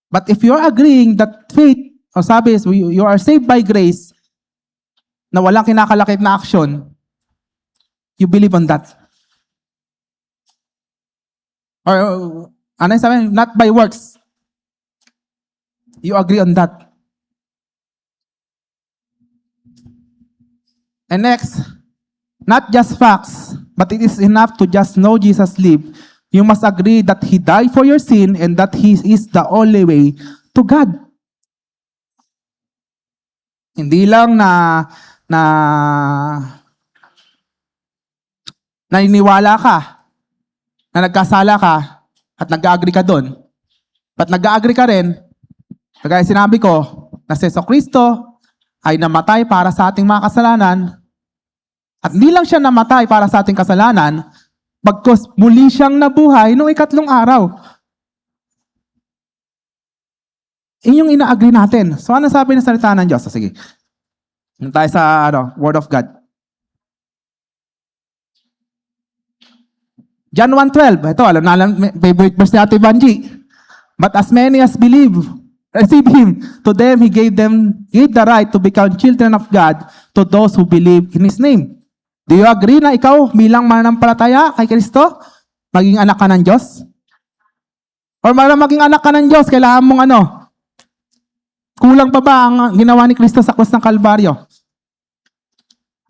But if you're agreeing that faith, o sabi, you are saved by grace, na walang kinakalakip na action, you believe on that. Or, ano yung sabi? Not by works. You agree on that. And next, not just facts, but it is enough to just know Jesus lived. You must agree that He died for your sin and that He is the only way to God. Hindi lang naniniwala ka, na nagkasala ka, at nag-agree ka doon. But nag-agree ka rin, kagaya sinabi ko, na si Jesucristo ay namatay para sa ating mga kasalanan, at hindi lang siya namatay para sa ating kasalanan, bagkus muli siyang nabuhay noong ikatlong araw. Iyon yung ina-agree natin. So ano sabi ng salita ng Diyos? Sige. Yun tayo sa Word of God. John 1:12. Ito, alam na alam, favorite verse ni Ate Banji. But as many as receive Him, to them He gave the right to become children of God to those who believe in His name. Do you agree na ikaw bilang mananampalataya kay Kristo, maging anak ka ng Diyos? Or para maging anak ka ng Diyos, kailangan mong kulang pa ba ang ginawa ni Kristo sa krus ng Kalbaryo?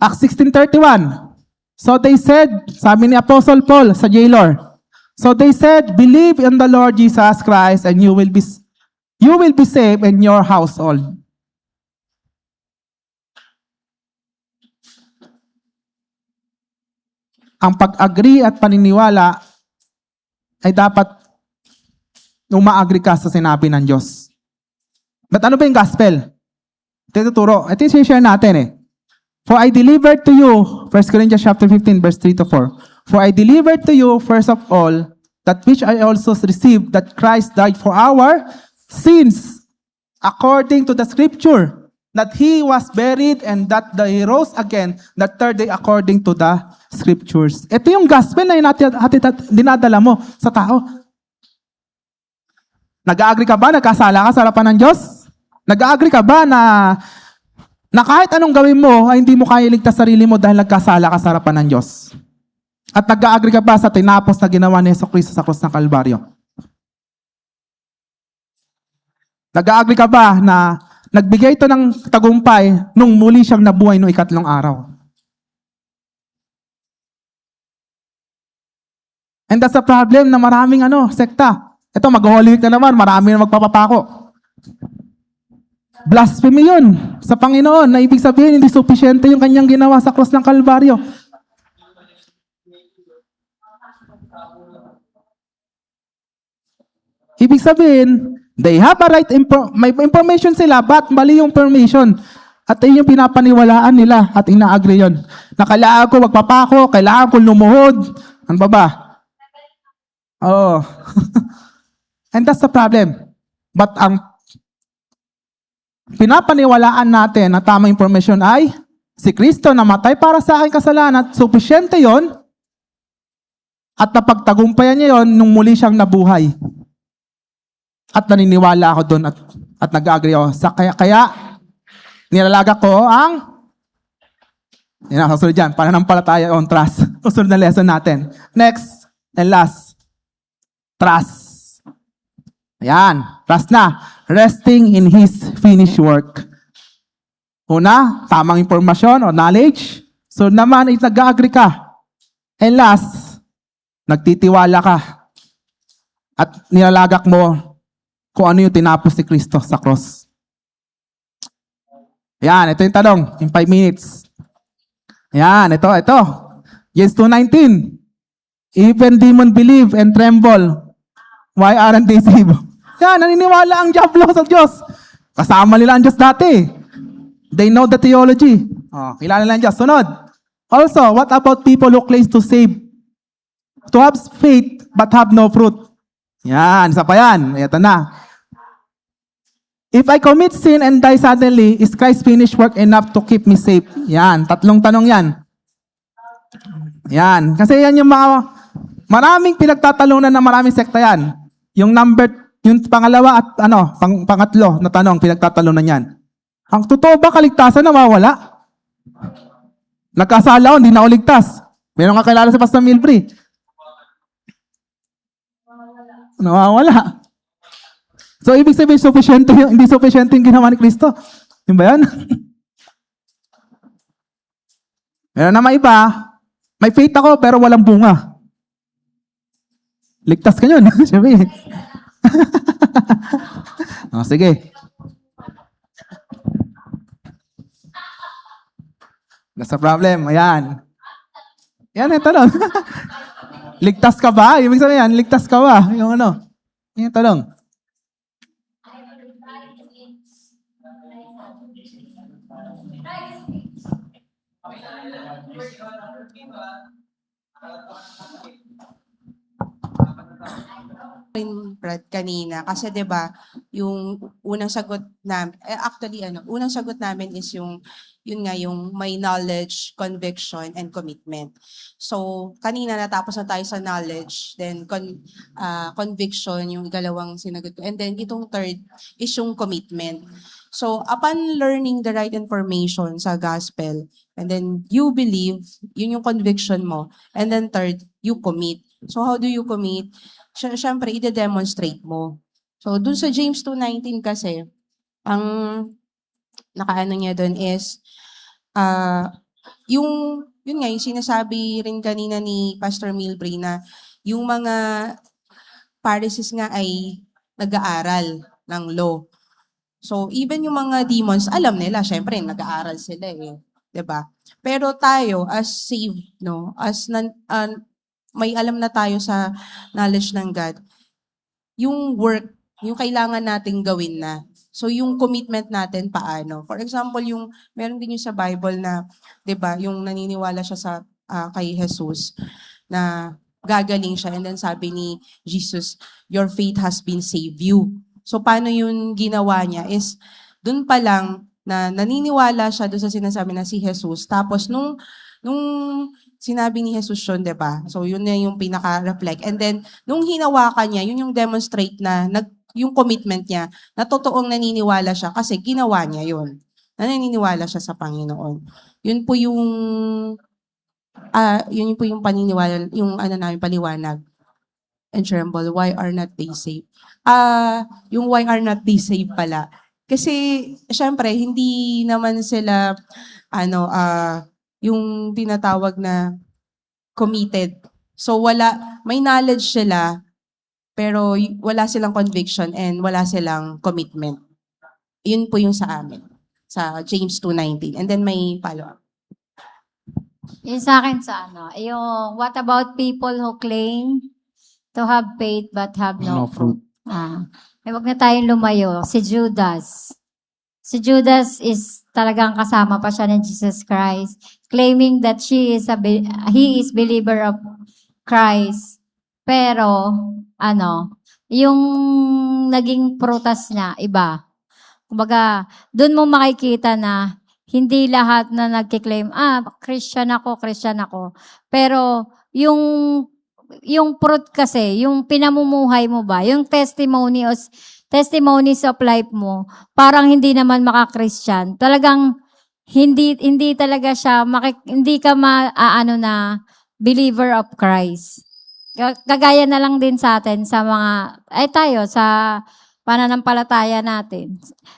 Acts 16:31. So they said, sabi ni Apostle Paul sa jailor, so they said, believe in the Lord Jesus Christ and you will be saved in your household. Ang pag-agree at paniniwala ay dapat uma-agree ka sa sinabi ng Diyos. But ano ba yung gospel? Ito yung tuturo. Ito yung share natin eh. For I delivered to you, 1 Corinthians chapter 15, verse 3 to 4. For I delivered to you, first of all, that which I also received, that Christ died for our sins, according to the scripture, that He was buried and that He rose again the third day according to the scriptures. Ito yung gospel na dinadala mo sa tao. Nag-agree ka ba? Nagkasala ka sa harapan ng Diyos? Nag-agree ka ba na kahit anong gawin mo, ay hindi mo kaya iligtas sarili mo dahil nagkasala ka sa harapan ng Diyos? At nag-agree ka ba sa tinapos na ginawa ni Jesucristo sa krus ng Kalbaryo? Nag-agree ka ba na nagbigay ito ng tagumpay nung muli siyang nabuhay noong ikatlong araw? And that's the problem na maraming sekta. Ito, mag-Holy Week na naman, marami na magpapapako. Blasphemy yun sa Panginoon, na ibig sabihin hindi sufficiente yung kanyang ginawa sa krus ng Kalbaryo. Ibig sabihin, they have a right, may information sila, but mali yung information. At yun yung pinapaniwalaan nila at ina-agree yun. Na kailangan ko magpapako, kailangan ko lumuhod. Ano ba? Oo. And that's the problem. But ang pinapaniwalaan natin na tamang information ay si Kristo namatay para sa aking kasalanan at sufficiente yon at napagtagumpayan niya yon nung muli siyang nabuhay. At naniniwala ako doon at nag-agree ako. Kaya nilalaga ko ang susunod dyan, pananampalataya on trust. Susunod na lesson natin. Next and last. Trust. Ayan, trust na. Resting in His finished work. Una, tamang impormasyon o knowledge. So naman, nag-agree ka. And last, nagtitiwala ka. At nilalagak mo kung ano yung tinapos ni Kristo sa cross. Ayan, ito yung tanong. In 5 minutes. Ayan, ito. James 2:19. Even demon believe and tremble. Why aren't they saved? Yan, naniniwala ang diablo sa Diyos. Kasama nila ang Diyos dati. They know the theology. Kilala nila ang Diyos. Sunod. Also, what about people who claim to save? To have faith but have no fruit. Yan, isa pa yan. Ito na. If I commit sin and die suddenly, is Christ's finished work enough to keep me safe? Yan, tatlong tanong yan. Yan, kasi yan yung maraming pinagtatalunan ng maraming sekta yan. Yung pangalawa at pangatlo na tanong, pinagtatalunan yan. Ang totoo ba kaligtasan nawawala? Nagkasala ako, hindi na ako ligtas. Meron ka kilala si Pastor Milbury. Nawawala. So, ibig sabihin, hindi sufficient yung ginawa ni Kristo. Yun ba yan? Meron naman iba, may faith ako pero walang bunga. Ligtas ka yun. Siyempre. Sige. That's a problem. Ayan. Yan yung tanong. Ligtas ka ba? Ibig sabihin yan, ligtas ka ba? Yung yung tanong. Brad kanina kasi 'di ba yung unang sagot na actually unang sagot namin is yung yun nga yung may knowledge, conviction and commitment. So kanina natapos na tayo sa knowledge, then conviction yung ikalawang sinagot ko. And then itong third is yung commitment. So upon learning the right information sa gospel, and then you believe, yun yung conviction mo. And then third, you commit. So how do you commit? Siyempre, ide-demonstrate mo. So, dun sa James 2:19 kasi, ang nakaano niya dun is, yun nga, yung sinasabi rin kanina ni Pastor Milbray na yung mga Pharisees nga ay nag-aaral ng law. So, even yung mga demons, alam nila, syempre, nag-aaral sila eh. 'Di ba? Pero tayo, as saved, no, may alam na tayo sa knowledge ng God, yung work, yung kailangan nating gawin na. So yung commitment natin paano? For example, yung meron din yung sa Bible na, 'di ba, yung naniniwala siya sa kay Jesus na gagaling siya and then sabi ni Jesus, your faith has been saved you. So paano yung ginawa niya is dun pa lang na naniniwala siya doon sa sinasabi na si Jesus. Tapos nung sinabi ni Jesus yun, 'di ba? So yun na yung pinaka-reflect. And then nung hinawakan niya, yun yung demonstrate na yung commitment niya na totoong naniniwala siya kasi ginawa niya yun. Na naniniwala siya sa Panginoon. Yun po yung paniniwala, yung namin paliwanag. And tremble, why are not they saved? Yung why are not they saved pala. Kasi syempre hindi naman sila yung tinatawag na committed. So may knowledge sila pero wala silang conviction and wala silang commitment. Yun po yung sa amin sa James 2:19. And then may follow-up. Yung sa akin yung what about people who claim to have faith but have no fruit? Wag na tayong lumayo. Si Judas. Si Judas is talagang kasama pa siya ng Jesus Christ, claiming that he is believer of Christ. Pero, yung naging prutas niya, iba. Kumbaga, doon mo makikita na hindi lahat na nagkiklaim, Christian ako. Pero, yung fruit kasi, yung pinamumuhay mo ba, yung testimonies of life mo, parang hindi naman maka-Christian. Talagang hindi talaga siya hindi ka na believer of Christ. Kagaya na lang din sa atin sa tayo sa pananampalataya natin.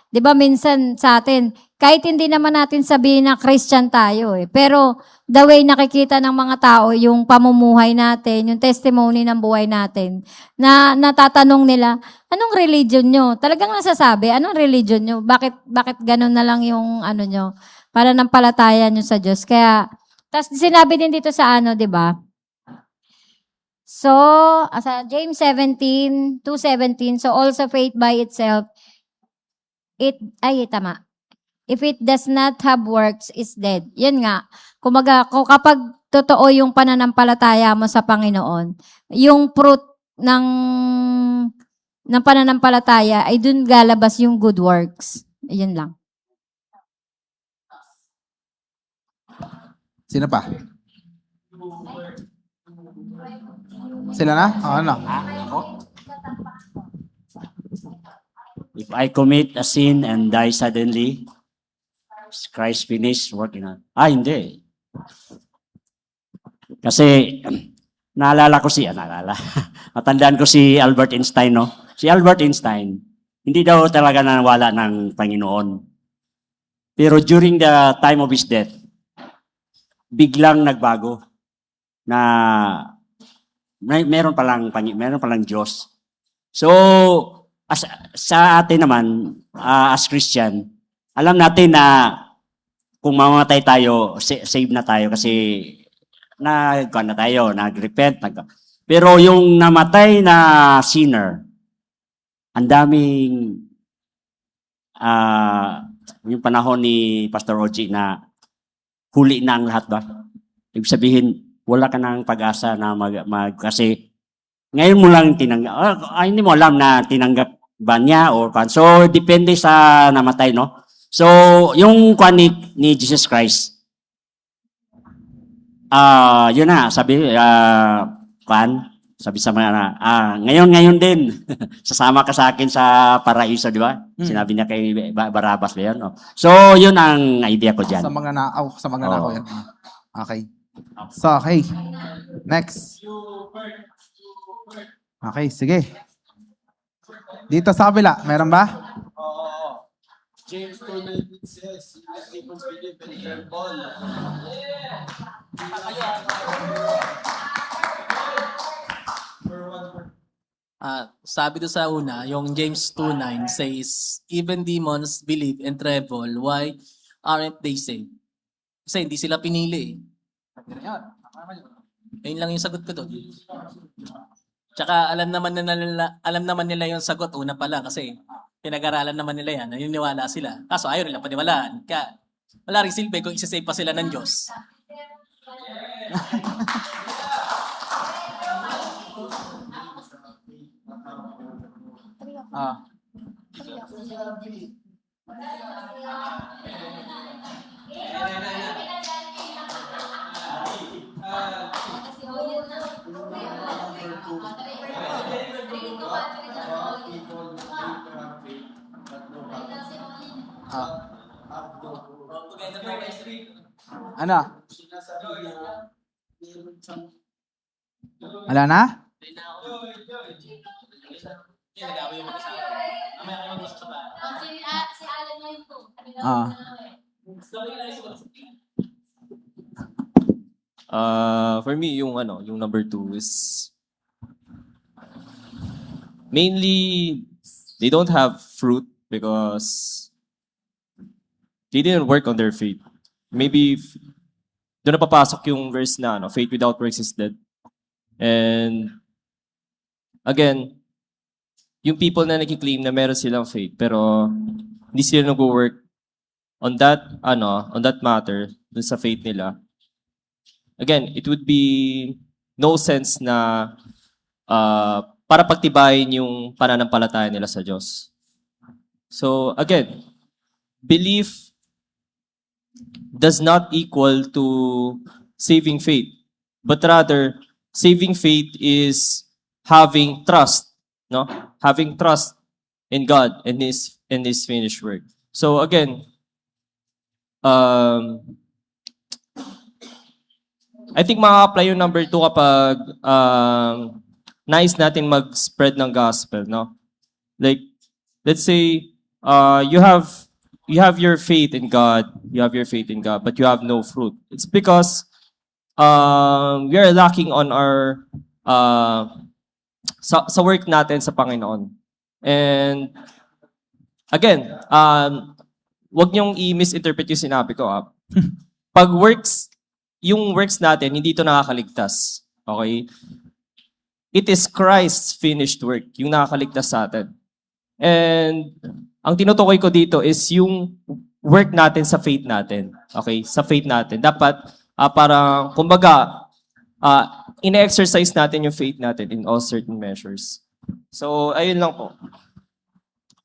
'Di ba minsan sa atin kahit hindi naman natin sabihin na Christian tayo pero the way nakikita ng mga tao yung pamumuhay natin, yung testimony ng buhay natin, na natatanong nila, anong religion nyo? Talagang nasasabi, anong religion nyo? Bakit ganun na lang yung nyo? Pananampalataya nyo sa Diyos. Kaya, tas sinabi din dito sa di ba? So, sa James 2:17, so also faith by itself, tama. If it does not have works, is dead. Yan nga. Kumbaga, kapag totoo yung pananampalataya mo sa Panginoon, yung fruit ng pananampalataya ay dun galabas yung good works. Yan lang. Sino pa? Sila na? Ano? If I commit a sin and die suddenly, is Christ finished working on? Hindi. Kasi, matandaan ko si Albert Einstein, no? Si Albert Einstein, hindi daw talaga nawala ng Panginoon. Pero during the time of his death, biglang nagbago na meron palang Diyos. So, sa atin naman, as Christian, alam natin na kung mamamatay tayo, save na tayo kasi nag-repent. Pero yung namatay na sinner, ang daming yung panahon ni Pastor Oji na huli na ang lahat ba? Ibig sabihin, wala ka ng pag-asa na kasi ngayon mo lang tinanggap, hindi mo alam na tinanggap ba niya or kan. So, depende sa namatay, no? So, yung kwan ni Jesus Christ, yun na, sabi, sabi sa mga, ngayon din, sasama ka sa akin sa paraiso, di ba? Sinabi niya kay Barabas ba yun? No? So, yun ang idea ko dyan. Sa mga nakaw, Oo. yan. Okay. So, okay. Next. Okay, sige. Dito sa kabila, meron ba? James 2:19 says, "Let me believe and tremble." Sabi doon sa una, yung James 2:9 says, even demons believe and tremble. Why aren't they saved? Kasi hindi sila pinili. Ayun lang yung sagot ko doon. Tsaka alam naman nila yung sagot una pa lang kasi pinag-aralan naman nila yan, naniniwala sila. Kaso ayaw nila paniwalaan. Kaya wala rin silbi kung isa-save pa sila ng Diyos. Ah. Ano? Wala na? Ah. For me, yung number 2 is mainly they don't have fruit because they didn't work on their faith. Maybe doon na papasok yung verse na faith without works is dead. And again, yung people na nagki-claim na meron silang faith pero hindi sila nag-work on that matter, dun sa faith nila. Again, it would be no sense na para pagtibayin yung pananampalataya nila sa Diyos. So again, belief does not equal to saving faith, but rather saving faith is having trust, no? Having trust in God and His finished work. So again, I think maka-apply yung number 2 kapag nais natin mag-spread ng gospel, no? Like, let's say, you have your faith in God, but you have no fruit. It's because we are lacking on our sa work natin sa Panginoon. And again, wag niyong i-misinterpret yung sinabi ko. Pag yung works natin, hindi ito nakakaligtas. Okay? It is Christ's finished work, yung nakakaligtas sa atin. And ang tinutukoy ko dito is yung work natin sa faith natin. Okay? Sa faith natin. Dapat, parang, kumbaga, ine-exercise natin yung faith natin in all certain measures. So, ayun lang po.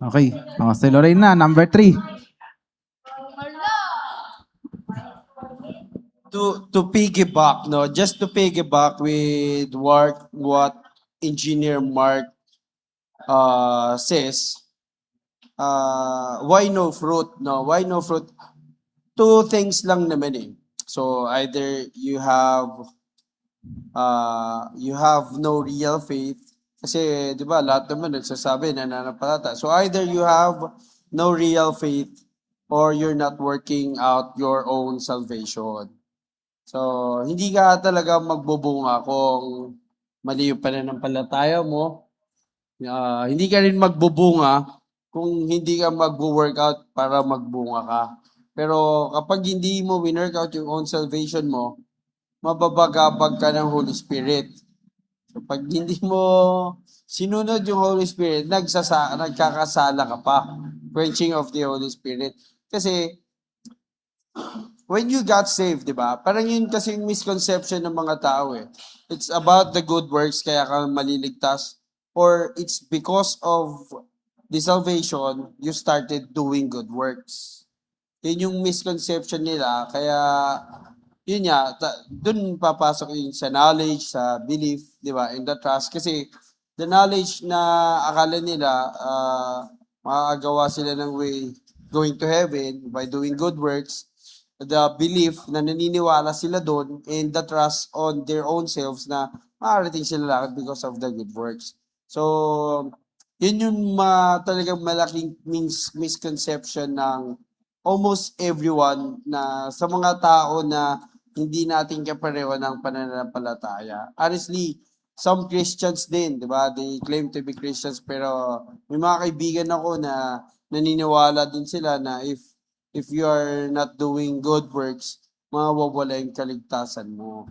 Okay. Si Lorraine na, number 3. To piggyback, no, just to piggyback with what Engineer Mark says, why no fruit? No, why no fruit? Two things lang naman eh. So either you have no real faith, kasi di ba lahat naman nagsasabi na nananampalataya. So either you have no real faith or you're not working out your own salvation. So, hindi ka talaga magbubunga kung mali yung pananampalataya mo. Hindi ka rin magbubunga kung hindi ka magbo-workout para magbunga ka. Pero kapag hindi mo win-workout yung own salvation mo, mababagabag ka ng Holy Spirit. So, pag hindi mo sinunod yung Holy Spirit, nagkakasala ka pa. Quenching of the Holy Spirit. Kasi, when you got saved, di ba? Parang yun kasi yung misconception ng mga tao eh. It's about the good works kaya ka maliligtas, or it's because of the salvation you started doing good works. Yun yung misconception nila, kaya yun nga, dun papasok yun sa knowledge, sa belief, di ba, in the trust. Kasi the knowledge na akala nila, makakagawa sila ng way going to heaven by doing good works, the belief na naniniwala sila doon, and the trust on their own selves na makarating sila lakad because of the good works. So, yun yung talagang malaking misconception ng almost everyone na sa mga tao na hindi natin kapareho ng pananampalataya. Honestly, some Christians din, di ba? They claim to be Christians, pero may mga kaibigan ako na naniniwala din sila na if you are not doing good works, mawawala yung kaligtasan mo.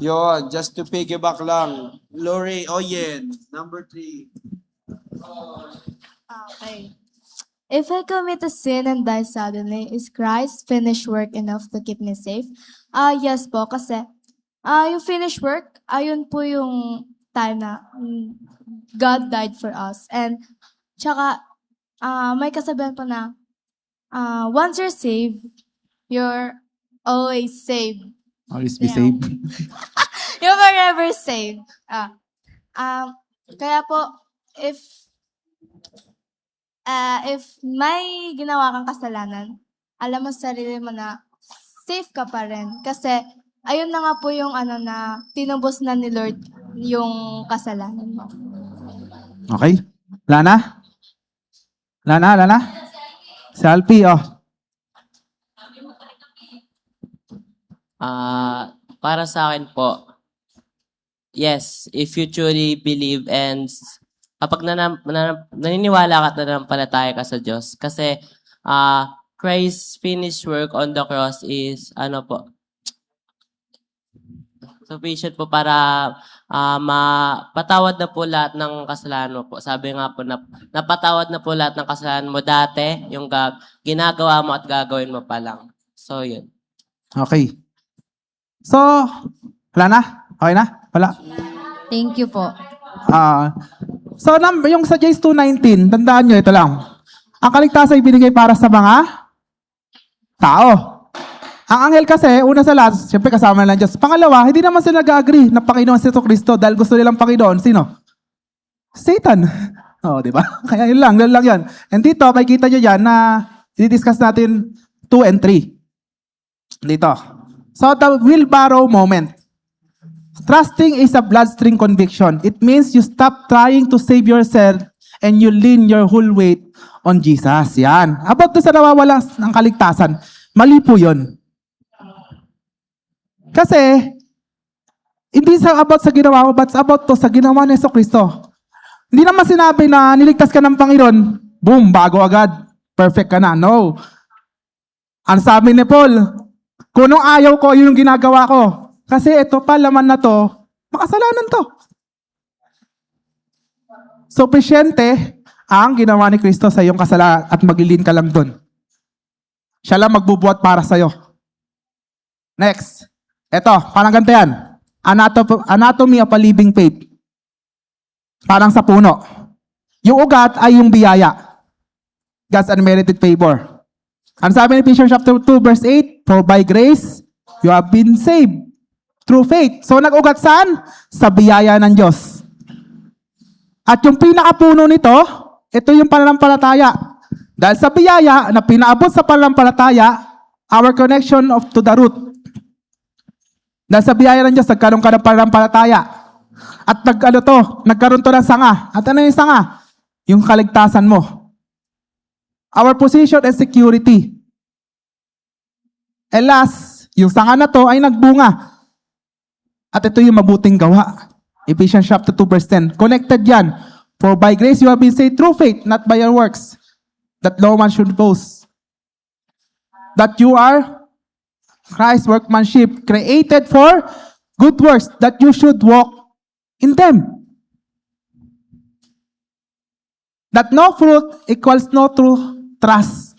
Yon, just to piggyback lang. Lori Oyen, number 3. Okay. If I commit a sin and die suddenly, is Christ's finished work enough to keep me safe? Yes po, kasi yung finished work, ayun po yung time na God died for us. And tsaka, may kasabihan po na, once you're saved, you're always saved. Always be Yeah. saved. You're forever saved. Kaya po, if may ginawa kang kasalanan, alam mo sa sarili mo na safe ka pa rin. Kasi, ayun na nga po yung na tinubos na ni Lord yung kasalanan mo. Okay? Lana? Lana? Si Alpi, oh. Para sa akin po, yes, if you truly believe and kapag naniniwala ka at nanampalataya ka sa Diyos, kasi Christ's finished work on the cross is sufficient po para mapatawad na po lahat ng kasalanan mo po. Sabi nga po na napatawad na po lahat ng kasalanan mo dati, yung ginagawa mo at gagawin mo pa lang. So, yun. Okay. So, wala na? Okay na? Wala? Thank you po. So, yung sa James 2:19, tandaan nyo, ito lang. Ang kaligtasan ay binigay para sa mga tao. Ang anghel kasi, una sa lahat, siyempre kasama na ng Diyos. Pangalawa, hindi naman sila nag-agree na Panginoon si Kristo dahil gusto nilang Panginoon. Sino? Satan. Di ba? Kaya yun lang yan. And dito, makikita nyo dyan na i-discuss natin 2 and 3. Dito. So, the wheelbarrow moment. Trusting is a bloodstream conviction. It means you stop trying to save yourself and you lean your whole weight on Jesus. Yan. About to sa nawawala ng kaligtasan, mali po yun. Kasi, hindi sa about sa ginawa mo, but about to sa ginawa ni Jesucristo. Hindi naman sinabi na niligtas ka ng Panginoon, boom, bago agad, perfect ka na. No. Ang sabi ni Paul, kung nung ayaw ko, yun yung ginagawa ko. Kasi ito pa, laman na to, makasalanan to. Sufficiente ang ginawa ni Kristo sa iyong kasalanan at maglilin ka lang doon. Siya lang magbubuhat para sa'yo. Next. Ito, parang ganito yan. Anatomy of a living faith. Parang sa puno. Yung ugat ay yung biyaya. God's unmerited favor. Ang sabi ni Ephesians chapter 2 verse 8, for by grace, you have been saved through faith. So nag-ugat saan? Sa biyaya ng Diyos. At yung pinakapuno nito, ito yung pananampalataya. Dahil sa biyaya na pinaabot sa pananampalataya, our connection to the root. Dahil sa biyaya ng Diyos, nagkaroon ka ng pananampalataya. At nagkaroon to ng sanga. At ano yung sanga? Yung kaligtasan mo. Our position and security. And last, yung sanga na to ay nagbunga. At ito yung mabuting gawa. Ephesians chapter 2 verse 10. Connected yan. For by grace you have been saved through faith, not by your works. That no one should boast. That you are Christ's workmanship, created for good works, that you should walk in them. That no fruit equals no true trust.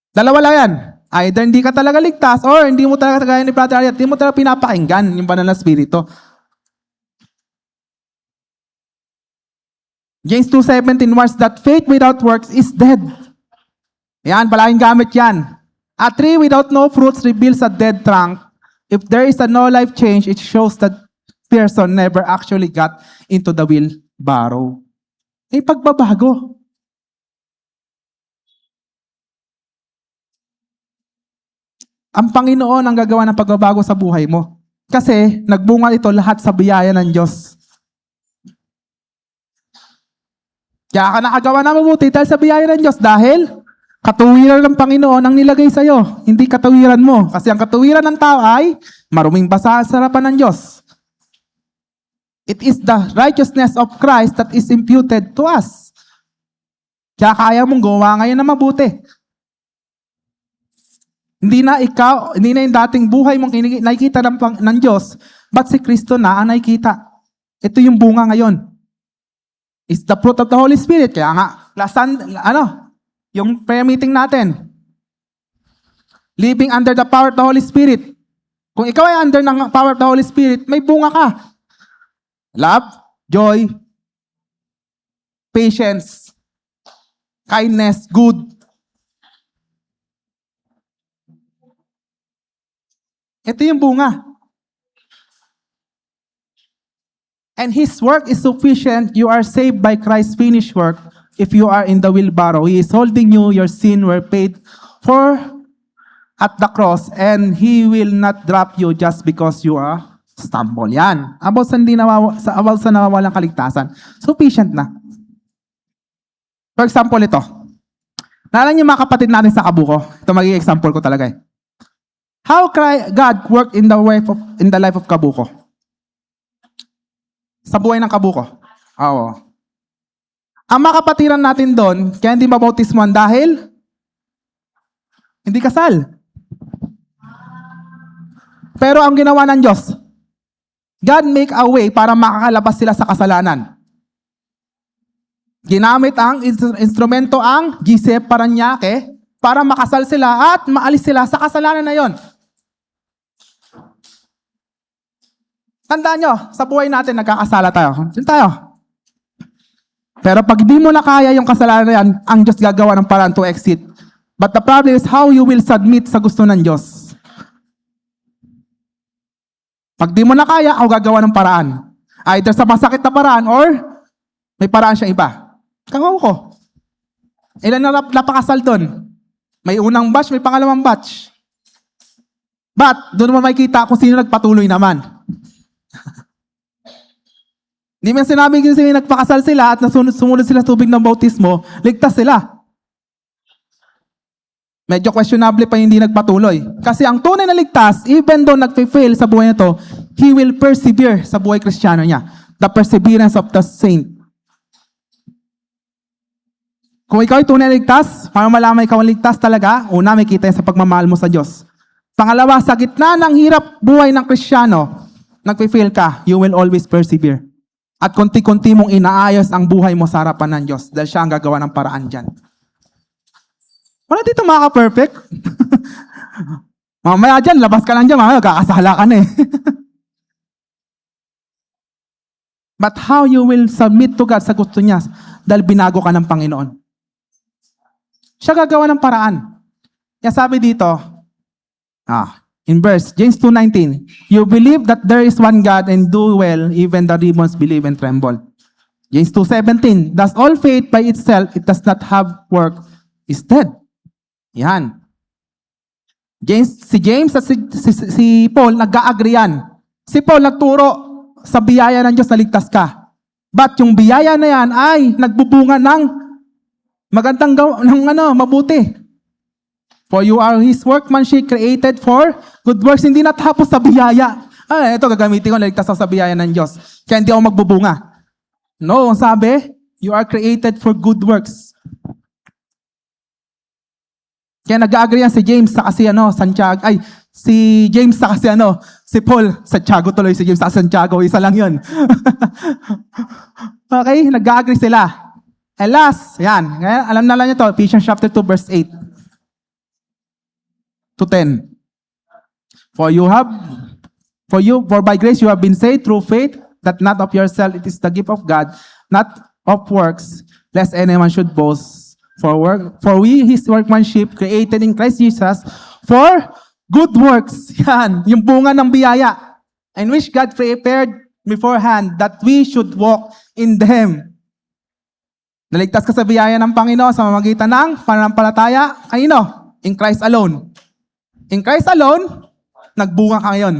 Dalawa lang yan. Either hindi ka talaga ligtas or hindi mo talaga kagaya ni Brother Ariat, hindi mo talaga pinapakinggan yung banal na spirito. James 2:17 warns that faith without works is dead. Yan, palaging gamit yan. A tree without no fruits reveals a dead trunk. If there is a no life change, it shows that person never actually got into the wheelbarrow. Pagbabago. Ang Panginoon ang gagawa ng pagbabago sa buhay mo. Kasi nagbunga ito lahat sa biyaya ng Diyos. Kaya ka nakagawa na mabuti dahil sa biyaya ng Diyos. Dahil katuwiran ng Panginoon ang nilagay sa iyo. Hindi katuwiran mo. Kasi ang katuwiran ng tao ay maruming basa sa harapan ng Diyos. It is the righteousness of Christ that is imputed to us. Kaya kaya mong gawa ngayon na mabuti. Hindi na yung dating buhay mong nakikita ng Diyos, but si Kristo na ang nakikita. Ito yung bunga ngayon. It's the fruit of the Holy Spirit. Kaya nga, yung prayer meeting natin, living under the power of the Holy Spirit. Kung ikaw ay under ng power of the Holy Spirit, may bunga ka. Love, joy, patience, kindness, good. Ito yung bunga. And His work is sufficient. You are saved by Christ's finished work. If you are in the wheelbarrow, He is holding you. Your sin were paid for at the cross, and He will not drop you just because you are stumble. Yan. About sa nawawalang kaligtasan. Sufficient na. For example, ito. Naalala niyo mga kapatid natin sa Kabuko? Ito magiging example ko talaga eh. How God worked in the life of Kabuko? Sa buhay ng Kabuko. Oo. Ang mga kapatiran natin doon, kaya hindi mabautismuhan dahil hindi kasal. Pero ang ginawa ng Diyos, God make a way para makakalabas sila sa kasalanan. Ginamit ang instrumento ang Gisep Paranaque para makasal sila at maalis sila sa kasalanan na yon. Tandaan nyo, sa buhay natin nagkakasala tayo. Diyan tayo. Pero pag di mo na kaya yung kasalanan na yan, ang Diyos gagawa ng paraan to exit. But the problem is how you will submit sa gusto ng Diyos. Pag di mo na kaya, ako gagawa ng paraan. Either sa masakit na paraan or may paraan siya iba. Kagawa ko. Ilan na napakasal doon? May unang batch, may pangalawang batch. But, doon mo makikita kung sino nagpatuloy naman. Hindi man sinabi kung sino nagpakasal sila at sumunod sila sa tubig ng bautismo, ligtas sila. Medyo questionable pa yung hindi nagpatuloy. Kasi ang tunay na ligtas, even though nagpe-fail sa buhay na to, he will persevere sa buhay Kristiyano niya. The perseverance of the saint. Kung ikaw ay tunay na ligtas, para malaman ikaw ang ligtas talaga, una may kita yan sa pagmamahal mo sa Diyos. Pangalawa, sa gitna ng hirap buhay ng Kristiyano, nagpe-fail ka, you will always persevere. At konti-konti mong inaayos ang buhay mo sa harapan ng Diyos dahil siya ang gagawa ng paraan dyan. Wala dito makaka-perfect. Mamaya dyan, labas ka lang dyan, mamaya kakasala ka na eh. But how you will submit to God sa gusto niya dahil binago ka ng Panginoon. Siya gagawa ng paraan. Kaya sabi dito, in verse, James 2:19, you believe that there is one God and do well, even the demons believe and tremble. James 2:17, thus all faith by itself, it does not have work, is dead. Yan. Si James at si Paul, nag-a-agree yan. Si Paul nagturo sa biyaya ng Diyos na ligtas ka. But yung biyaya na yan ay nagbubunga ng magandang mabuti. For you are His workmanship created for good works. Hindi natapos sa biyaya. Ito gagamitin ko, naligtas ako sa biyaya ng Diyos. Kaya hindi ako magbubunga. No, sabi, you are created for good works. Kaya nag-agree yan si James sa kasi Santiago. Si James sa kasi si Paul. Santiago tuloy, si James sa Santiago. Isa lang yun. Okay, nag-agree sila. And last, yan. Alam na lang nyo to, Ephesians chapter 2 verse 8. to 10. For by grace you have been saved through faith, that not of yourself, it is the gift of God, not of works, lest anyone should boast. For we, His workmanship, created in Christ Jesus, for good works. Yan, yung bunga ng biyaya. And which God prepared beforehand, that we should walk in them. Naligtas ka sa biyaya ng Panginoon sa mamagitan ng pananampalataya. Kanino? In Christ alone. In Christ alone, nagbunga ka ngayon.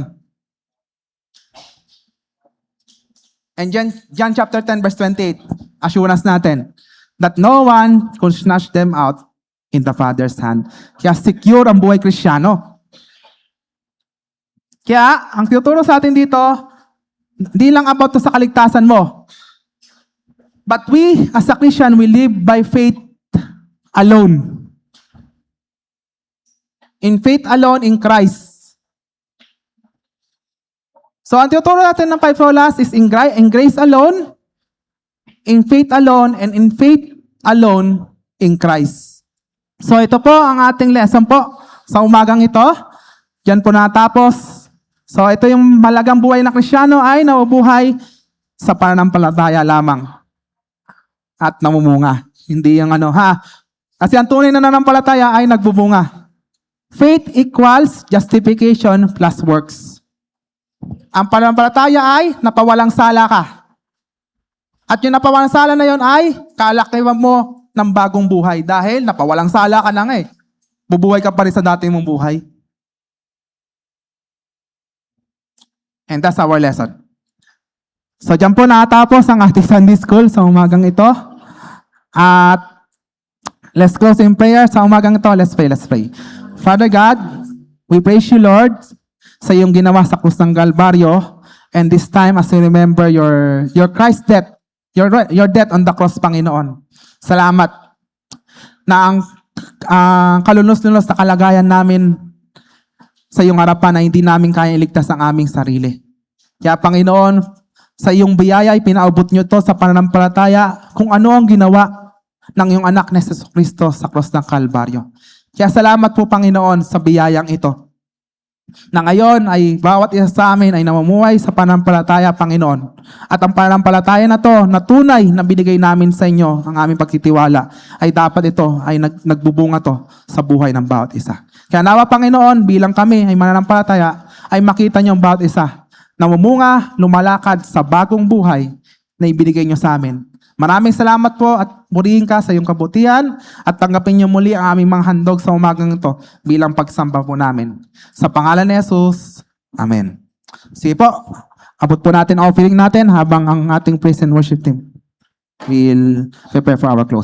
And John chapter 10 verse 28, assurance natin, that no one could snatch them out in the Father's hand. Kaya secure ang buhay Kristiyano. Kaya, ang tinuturo sa atin dito, hindi lang about to sa kaligtasan mo. But we, as a Christian, we live by faith alone. In faith alone in Christ. So, ang tinuturo natin ng 5 solas is in grace alone, in faith alone, and in faith alone in Christ. So, ito po ang ating lesson po sa umagang ito. Diyan po natapos. So, ito yung malagang buhay na Kristiyano ay nabubuhay sa pananampalataya lamang at namumunga. Hindi yung Kasi ang tunay na nananampalataya ay nagbubunga. Faith equals justification plus works. Ang pananampalataya ay napawalang sala ka. At yung napawalang sala na yon ay kalakiwan mo ng bagong buhay dahil napawalang sala ka na nga eh. Bubuhay ka pa rin sa dati mong buhay. And that's our lesson. So dyan po natapos ang ating Sunday School sa umagang ito. At let's close in prayer sa umagang ito. Let's pray. Father God, we praise you, Lord, sa iyong ginawa sa krus ng Kalbaryo. And this time, as we remember your Christ's death, your death on the cross, Panginoon. Salamat na ang kalunos-lunos na kalagayan namin sa iyong harapan na hindi namin kaya iligtas ang aming sarili. Kaya Panginoon, sa iyong biyaya ay pinaubot niyo to sa pananampalataya kung ano ang ginawa ng iyong anak na Jesus Cristo sa krus ng Kalbaryo. Kaya salamat po Panginoon sa biyayang ito. Na ngayon ay bawat isa sa amin ay namumuhay sa pananampalataya, Panginoon. At ang pananampalataya na to, na tunay na binigay namin sa inyo, ang aming pagtitiwala, ay dapat ito ay nagbubunga to sa buhay ng bawat isa. Kaya nawa Panginoon, bilang kami ay mananampalataya, ay makita niyo ang bawat isa na mamunga, lumalakad sa bagong buhay na ibinigay niyo sa amin. Maraming salamat po at murihin ka sa iyong kabutihan at tanggapin niyo muli ang aming mga handog sa umagang ito bilang pagsamba po namin. Sa pangalan ni Jesus, Amen. Sige po, abot po natin ang offering natin habang ang ating praise and worship team will prepare for our close.